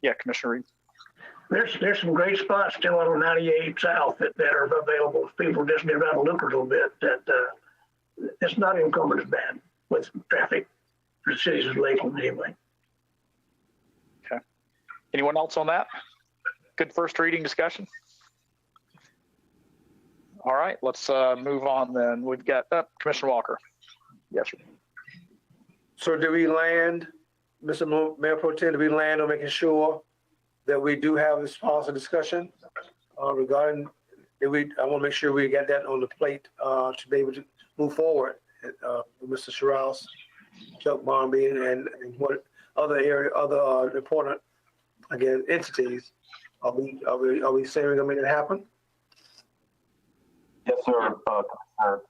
Yeah, Commissioner Reed. There's some great spots still on 98 South that are available if people just get around and look a little bit. That it's not encumbered as bad with traffic for the cities of Lakeland anyway. Okay. Anyone else on that? Good first reading discussion. All right, let's move on then. We've got Commissioner Walker. Yes, sir. So do we land, Mr. Mayor Pro Tem, do we land on making sure that we do have this policy discussion regarding, I want to make sure we get that on the plate to be able to move forward with Mr. Strauss, Chuck Barnby, and what other important, again, entities. Are we saying we're going to make it happen? Yes, sir, Commissioner.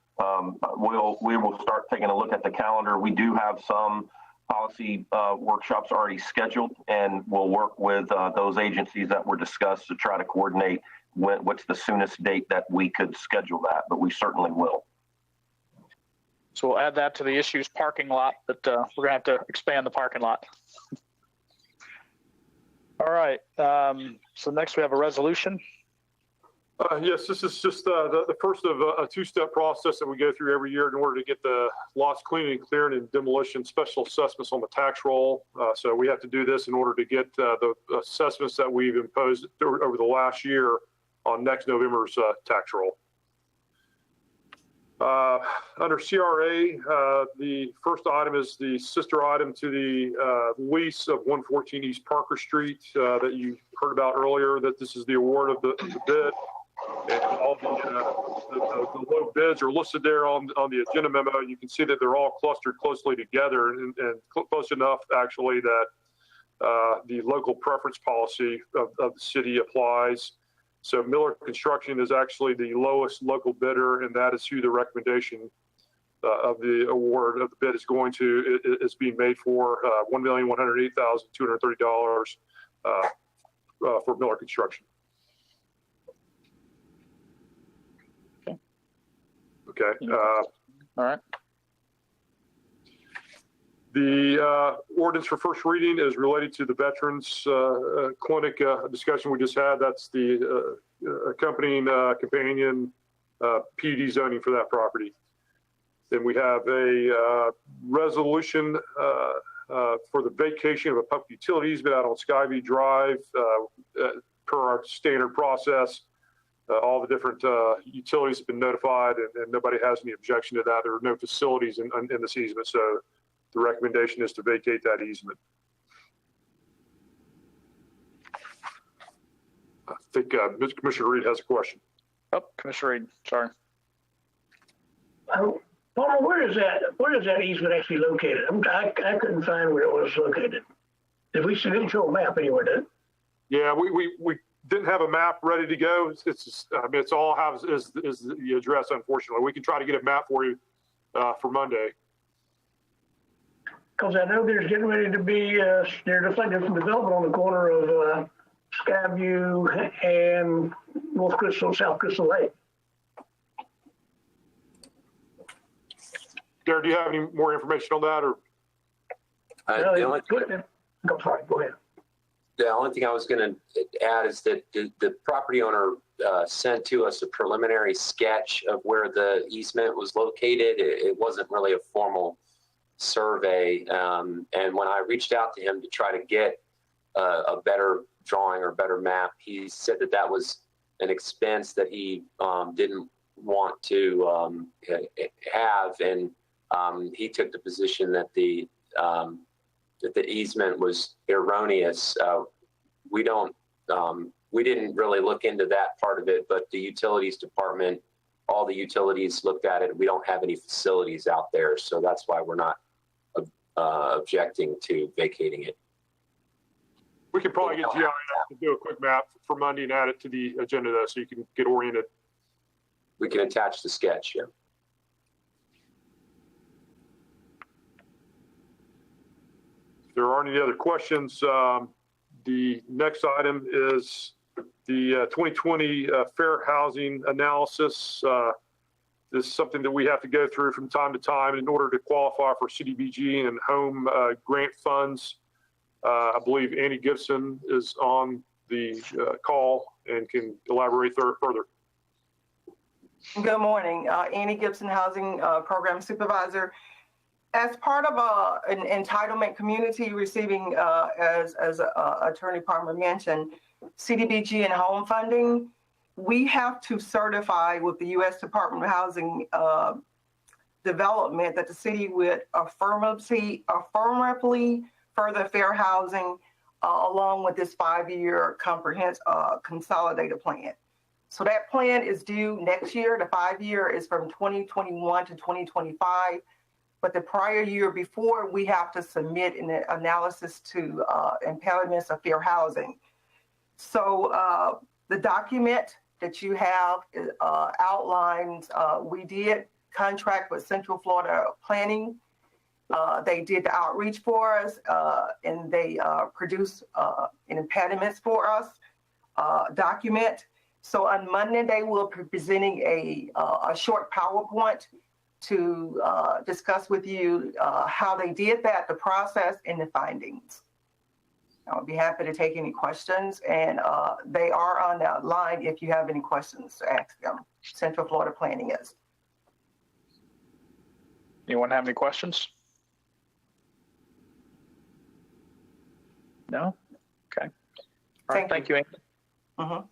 We will start taking a look at the calendar. We do have some policy workshops already scheduled, and we'll work with those agencies that were discussed to try to coordinate what's the soonest date that we could schedule that, but we certainly will. So we'll add that to the issues parking lot, but we're going to have to expand the parking lot. All right. So next we have a resolution. Yes, this is just the first of a two-step process that we go through every year in order to get the lots cleaning, clearing, and demolition special assessments on the tax roll. So we have to do this in order to get the assessments that we've imposed over the last year on next November's tax roll. Under CRA, the first item is the sister item to the lease of 114 East Parker Street that you heard about earlier, that this is the award of the bid. And all the low bids are listed there on the agenda memo. You can see that they're all clustered closely together and close enough, actually, that the local preference policy of the city applies. So Miller Construction is actually the lowest local bidder, and that is who the recommendation of the award of the bid is being made for, $1,108,230 for Miller Construction. Okay. All right. The ordinance for first reading is related to the Veterans Clinic discussion we just had. That's the accompanying companion PUD zoning for that property. Then we have a resolution for the vacation of a public utility easement out on Skyview Drive per our standard process. All the different utilities have been notified, and nobody has any objection to that. There are no facilities in this easement, so the recommendation is to vacate that easement. I think Mr. Commissioner Reed has a question. Oh, Commissioner Reed, sorry. Palmer, where is that easement actually located? I couldn't find where it was located. Did we didn't show a map anywhere, did it? Yeah, we didn't have a map ready to go. It's just, I mean, it's all has is the address. Unfortunately, we can try to get a map for you for Monday. Because I know there's getting ready to be there's like some development on the corner of Skyview and North Crystal, South Crystal Lake. Derek, do you have any more information on that, or? Go ahead. The only thing I was going to add is that the property owner sent to us a preliminary sketch of where the easement was located. It wasn't really a formal survey. And when I reached out to him to try to get a better drawing or better map, he said that that was an expense that he didn't want to have. And he took the position that the easement was erroneous. We didn't really look into that part of it, but the utilities department, all the utilities looked at it. We don't have any facilities out there, so that's why we're not objecting to vacating it. We could probably get GIS to do a quick map for Monday and add it to the agenda, though, so you can get oriented. We can attach the sketch, yeah. If there aren't any other questions, the next item is the 2020 fair housing analysis. This is something that we have to go through from time to time in order to qualify for CDBG and home grant funds. I believe Annie Gibson is on the call and can elaborate further. Good morning. Annie Gibson, Housing Program Supervisor. As part of an entitlement community receiving, as Attorney Palmer mentioned, CDBG and home funding, we have to certify with the U.S. Department of Housing Development that the city would affirmatively further fair housing along with this 5-year comprehensive consolidated plan. So that plan is due next year. The 5-year is from 2021 to 2025. But the prior year before, we have to submit an analysis to impediments of fair housing. So the document that you have outlines, we did contract with Central Florida Planning. They did the outreach for us, and they produced an impediments for us document. So on Monday, they will be presenting a short PowerPoint to discuss with you how they did that, the process, and the findings. I'll be happy to take any questions, and they are on the line if you have any questions to ask them. Central Florida Planning is. Anyone have any questions? No? Okay. All right, thank you, Amy. Mm-hmm.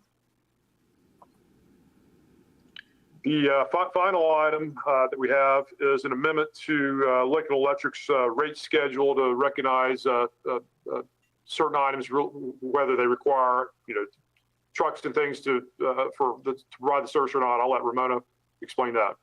The final item that we have is an amendment to Lincoln Electric's rate schedule to recognize certain items, whether they require, trucks and things to provide the service or not. I'll let Ramona explain that.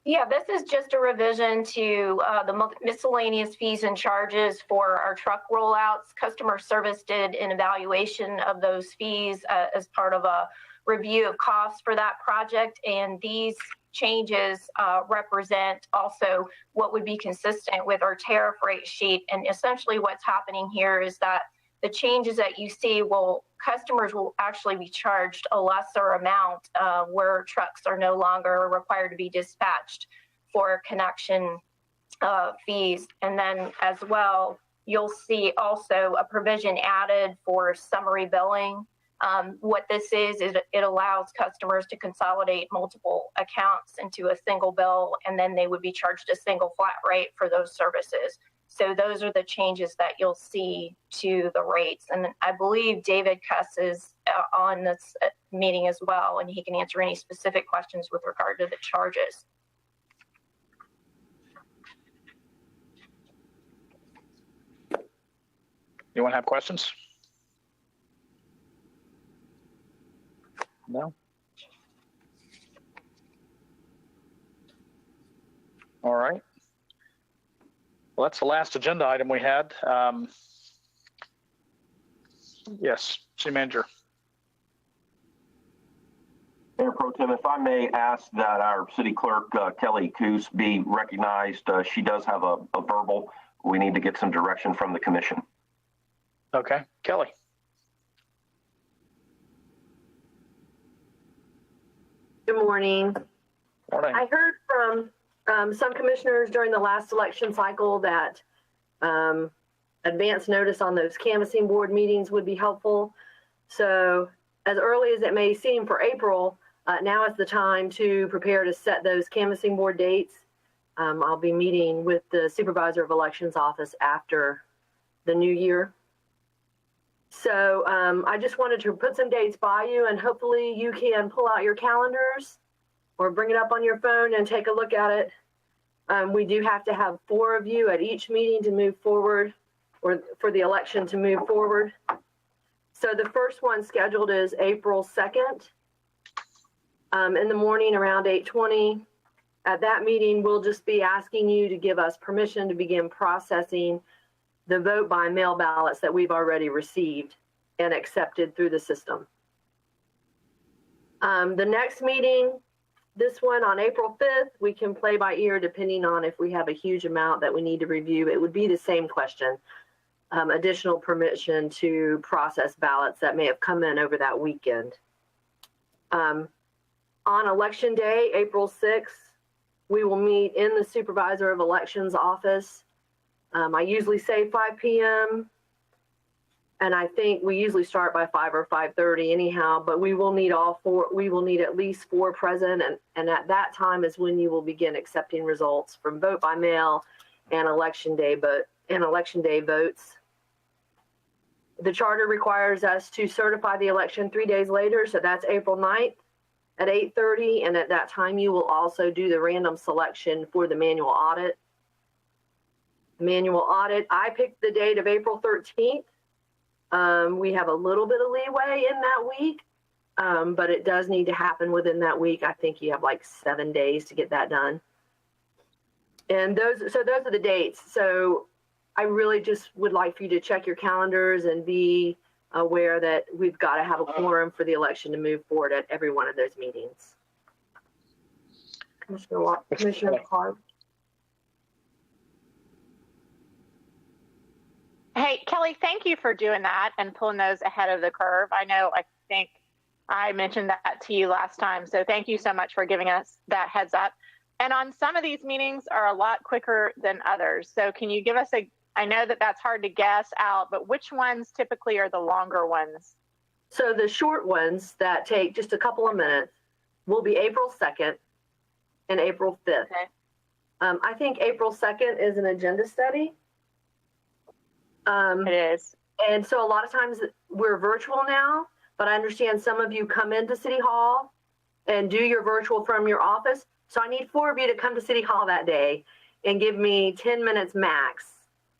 Yeah, this is just a revision to the miscellaneous fees and charges for our truck rollouts. Customer service did an evaluation of those fees as part of a review of costs for that project, and these changes represent also what would be consistent with our tariff rate sheet. And essentially what's happening here is that the changes that you see customers will actually be charged a lesser amount where trucks are no longer required to be dispatched for connection fees. And then as well, you'll see also a provision added for summary billing. What this is it allows customers to consolidate multiple accounts into a single bill, and then they would be charged a single flat rate for those services. So those are the changes that you'll see to the rates. And I believe David Cuss is on this meeting as well, and he can answer any specific questions with regard to the charges. Anyone have questions? No? All right. Well, that's the last agenda item we had. Yes, City Manager. Mayor Pro Tem, if I may ask that our City Clerk, Kelly Coos, be recognized. She does have a verbal. We need to get some direction from the commission. Okay, Kelly. Good morning. Morning. I heard from some commissioners during the last election cycle that advance notice on those canvassing board meetings would be helpful. So as early as it may seem for April, now is the time to prepare to set those canvassing board dates. I'll be meeting with the Supervisor of Elections office after the new year. So I just wanted to put some dates by you, and hopefully you can pull out your calendars or bring it up on your phone and take a look at it. We do have to have 4 of you at each meeting to move forward, or for the election to move forward. So the first one scheduled is April 2nd in the morning around 8:20. At that meeting, we'll just be asking you to give us permission to begin processing the vote by mail ballots that we've already received and accepted through the system. The next meeting, this one on April 5th, we can play by ear depending on if we have a huge amount that we need to review. It would be the same question, additional permission to process ballots that may have come in over that weekend. On Election Day, April 6th, we will meet in the Supervisor of Elections office. I usually say 5 p.m. and I think we usually start by 5 or 5:30 anyhow, but we will need at least 4 present, and at that time is when you will begin accepting results from vote by mail and election day votes. The charter requires us to certify the election 3 days later, so that's April 9th at 8:30, and at that time you will also do the random selection for the manual audit. I picked the date of April 13th. We have a little bit of leeway in that week, but it does need to happen within that week. I think you have like 7 days to get that done. And those are the dates. So I really just would like for you to check your calendars and be aware that we've got to have a quorum for the election to move forward at every one of those meetings. Commissioner Clark. Hey, Kelly, thank you for doing that and pulling those ahead of the curve. I think I mentioned that to you last time. So thank you so much for giving us that heads up. And on some of these meetings are a lot quicker than others. So can you give us I know that that's hard to guess out, but which ones typically are the longer ones? So the short ones that take just a couple of minutes will be April 2nd and April 5th. Okay. I think April 2nd is an agenda study. It is. And so a lot of times we're virtual now, but I understand some of you come into City Hall and do your virtual from your office. So I need 4 of you to come to City Hall that day and give me 10 minutes max,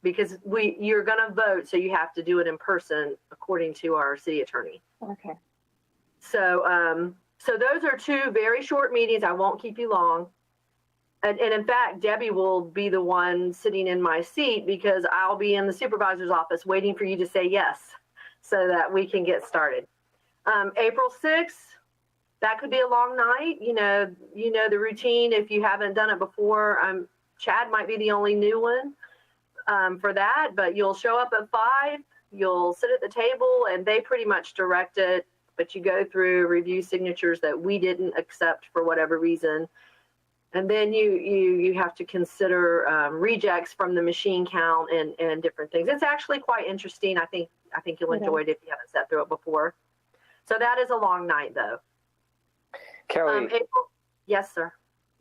because you're going to vote, so you have to do it in person according to our city attorney. Okay. So so those are 2 very short meetings. I won't keep you long. And in fact, Debbie will be the one sitting in my seat, because I'll be in the supervisor's office waiting for you to say yes so that we can get started. April 6th, that could be a long night. You know the routine. If you haven't done it before, Chad might be the only new one for that, but you'll show up at 5, you'll sit at the table, and they pretty much direct it, but you go through, review signatures that we didn't accept for whatever reason. And then you have to consider rejects from the machine count and different things. It's actually quite interesting. I think you'll enjoy it if you haven't sat through it before. So that is a long night, though. Kelly, April, yes, sir.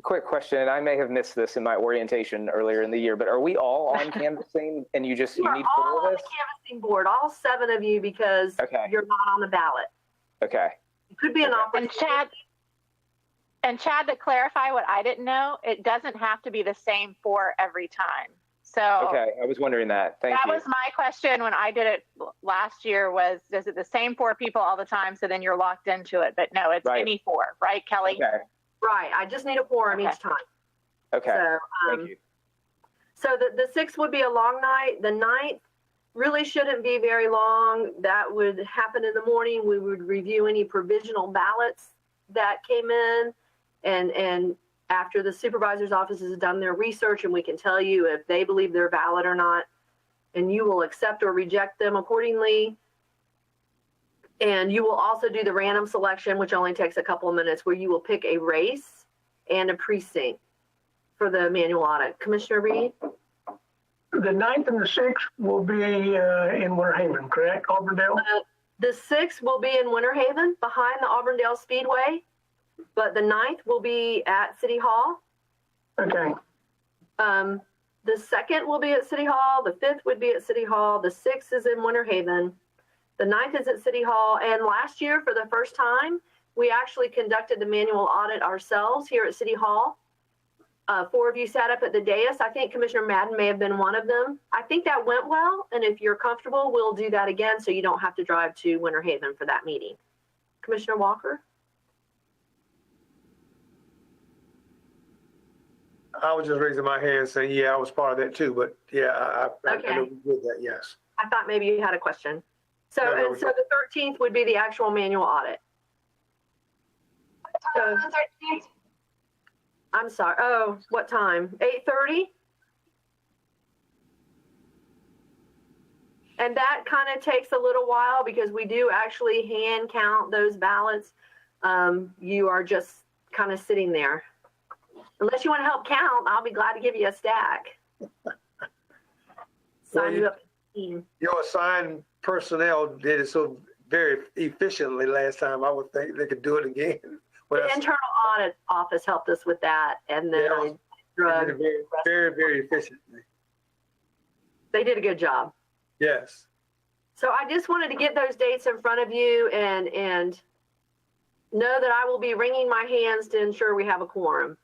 Quick question. I may have missed this in my orientation earlier in the year, but are we all on canvassing and you need 4 of us? On the canvassing board, all 7 of you, because you're not on the ballot. Okay. It could be an opportunity. And Chad, to clarify what I didn't know, it doesn't have to be the same 4 every time. So okay, I was wondering that. Thank you. That was my question when I did it last year, was is it the same 4 people all the time, so then you're locked into it? But no, it's any 4, right, Kelly? Okay. Right. I just need a quorum each time. Okay. So, thank you. So the 6th would be a long night. The 9th really shouldn't be very long. That would happen in the morning. We would review any provisional ballots that came in. And after the supervisor's office has done their research, and we can tell you if they believe they're valid or not, and you will accept or reject them accordingly. And you will also do the random selection, which only takes a couple of minutes, where you will pick a race and a precinct for the manual audit. Commissioner Reed? The 9th and the 6th will be in Winter Haven, correct? Auburndale? The 6th will be in Winter Haven behind the Auburndale Speedway. But the 9th will be at City Hall. Okay. The 2nd will be at City Hall. The 5th would be at City Hall. The 6th is in Winter Haven. The 9th is at City Hall. And last year, for the first time, we actually conducted the manual audit ourselves here at City Hall. 4 of you sat up at the dais. I think Commissioner Madden may have been one of them. I think that went well. And if you're comfortable, we'll do that again so you don't have to drive to Winter Haven for that meeting. Commissioner Walker? I was just raising my hand saying, yeah, I was part of that too, but yeah, I know we did that, yes. I thought maybe you had a question. So, No, and so the 13th would be the actual manual audit. So, I'm sorry. Oh, what time? 8:30? And that kind of takes a little while because we do actually hand count those ballots. You are just kind of sitting there. Unless you want to help count, I'll be glad to give you a stack. Sign you up. Your assigned personnel did it so very efficiently last time. I would think they could do it again. The internal audit office helped us with that, and then they did it very efficiently. They did a good job. Yes. So I just wanted to get those dates in front of you and know that I will be wringing my hands to ensure we have a quorum.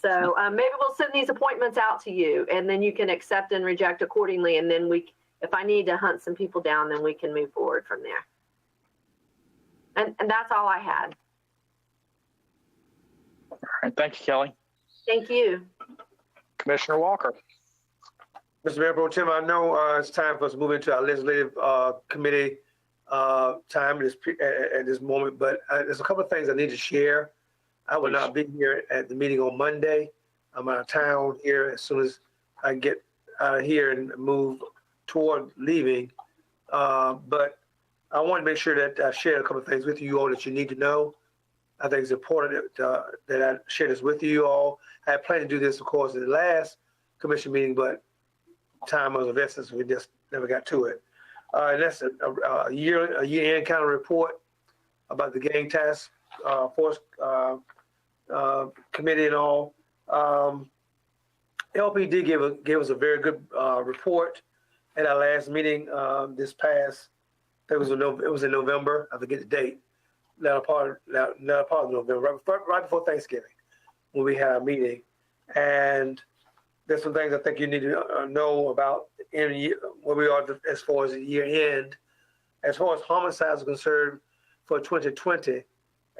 So maybe we'll send these appointments out to you, and then you can accept and reject accordingly. And then if I need to hunt some people down, then we can move forward from there. And that's all I had. All right, thank you, Kelly. Thank you. Commissioner Walker. Mr. Mayor Pro Tem, I know it's time for us to move into our legislative committee time at this moment, but there's a couple of things I need to share. I will not be here at the meeting on Monday. I'm out of town here as soon as I get out of here and move toward leaving. But I want to make sure that I share a couple of things with you all that you need to know. I think it's important that I share this with you all. I had planned to do this, of course, in the last commission meeting, but time was of essence. We just never got to it. And that's a year-end kind of report about the gang task force committee and all. LPD gave us a very good report at our last meeting this past. It was in November. I forget the date. Not a part of November, right before Thanksgiving, when we had a meeting. And there's some things I think you need to know about where we are as far as the year end. As far as homicides are concerned for 2020,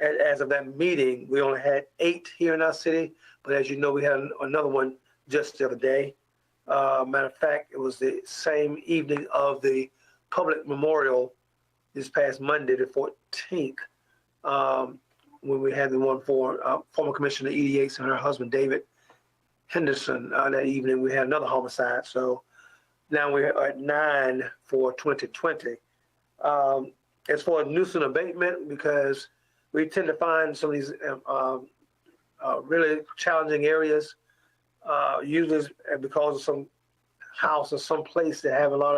as of that meeting, we only had 8 here in our city. But as you know, we had another one just the other day. Matter of fact, it was the same evening of the public memorial this past Monday, the 14th, when we had the one for former Commissioner Edie Yates and her husband, David Henderson. That evening, we had another homicide. So now we're at 9 for 2020. As far as nuisance abatement, because we tend to find some of these really challenging areas, usually because of some house or some place that have a lot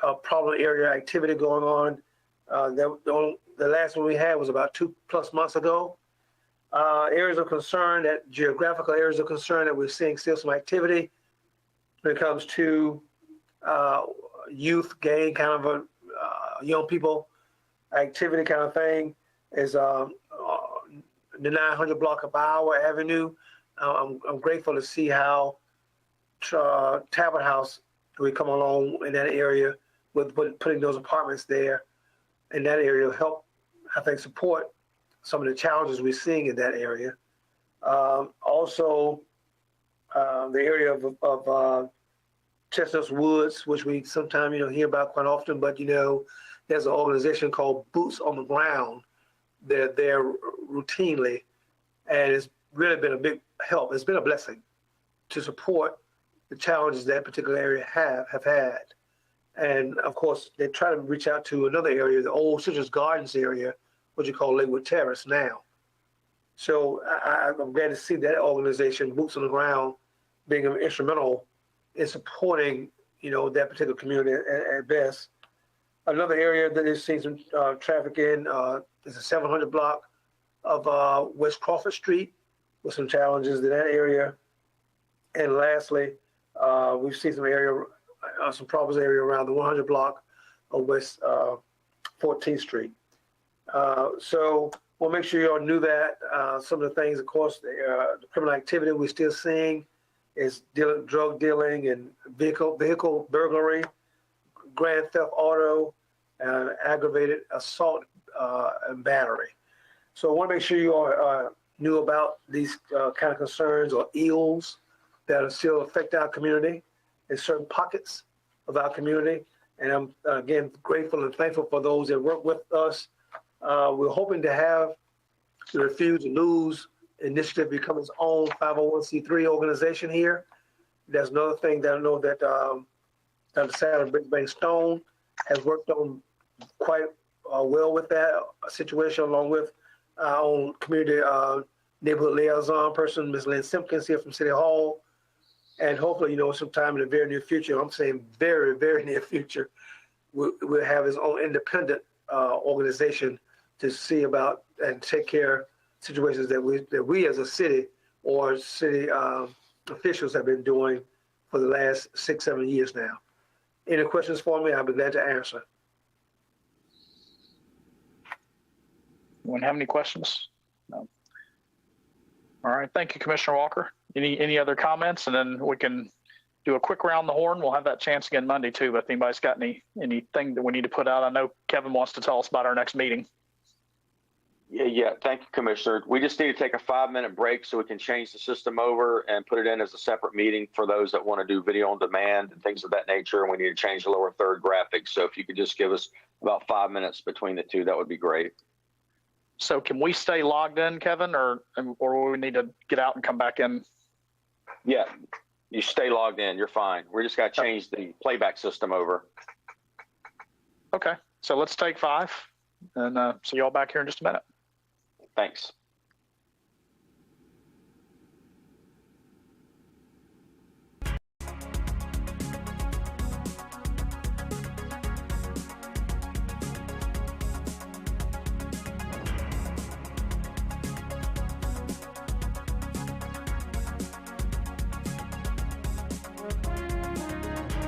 of problem area activity going on. The last one we had was about 2+ months ago. Areas of concern, geographical areas of concern that we're seeing still some activity when it comes to youth, gang, kind of young people activity kind of thing, is the 900 block of Iowa Avenue. I'm grateful to see how Tablet House we come along in that area with putting those apartments there in that area will help, I think, support some of the challenges we're seeing in that area. Also, the area of Chestnut Woods, which we sometimes hear about quite often, but there's an organization called Boots on the Ground. They're there routinely, and it's really been a big help. It's been a blessing to support the challenges that particular area have had. And of course, they try to reach out to another area, the old Citrus Gardens area, what you call Lakewood Terrace now. So I'm glad to see that organization, Boots on the Ground, being instrumental in supporting, that particular community at best. Another area that is seeing some traffic in is the 700 block of West Crawford Street, with some challenges in that area. And lastly, we've seen some problems area around the 100 block of West 14th Street. So we'll make sure you all knew that. Some of the things, of course, the criminal activity we're still seeing is drug dealing and vehicle burglary, grand theft auto, and aggravated assault and battery. So I want to make sure you all knew about these kind of concerns or ills that still affect our community in certain pockets of our community. And I'm, again, grateful and thankful for those that work with us. We're hoping to have the Refuse to Lose initiative become its own 501c3 organization here. That's another thing that I know that Dr. Sarah Brisbane Stone has worked on quite well with that situation, along with our own community neighborhood liaison person, Ms. Lynn Simpkins here from City Hall. And hopefully, sometime in the very near future, I'm saying very, very near future, we'll have his own independent organization to see about and take care of situations that we as a city or city officials have been doing for the last 6-7 years now. Any questions for me? I'll be glad to answer. Anyone have any questions? No. All right. Thank you, Commissioner Walker. Any other comments? And then we can do a quick round the horn. We'll have that chance again Monday too. But if anybody's got anything that we need to put out, I know Kevin wants to tell us about our next meeting. Yeah. Thank you, Commissioner. We just need to take a 5-minute break so we can change the system over and put it in as a separate meeting for those that want to do video on demand and things of that nature. And we need to change the lower third graphics. So if you could just give us about 5 minutes between the two, that would be great. So can we stay logged in, Kevin, or will we need to get out and come back in? Yeah, you stay logged in. You're fine. We just got to change the playback system over. Okay, so let's take 5 and see y'all back here in just a minute. Thanks.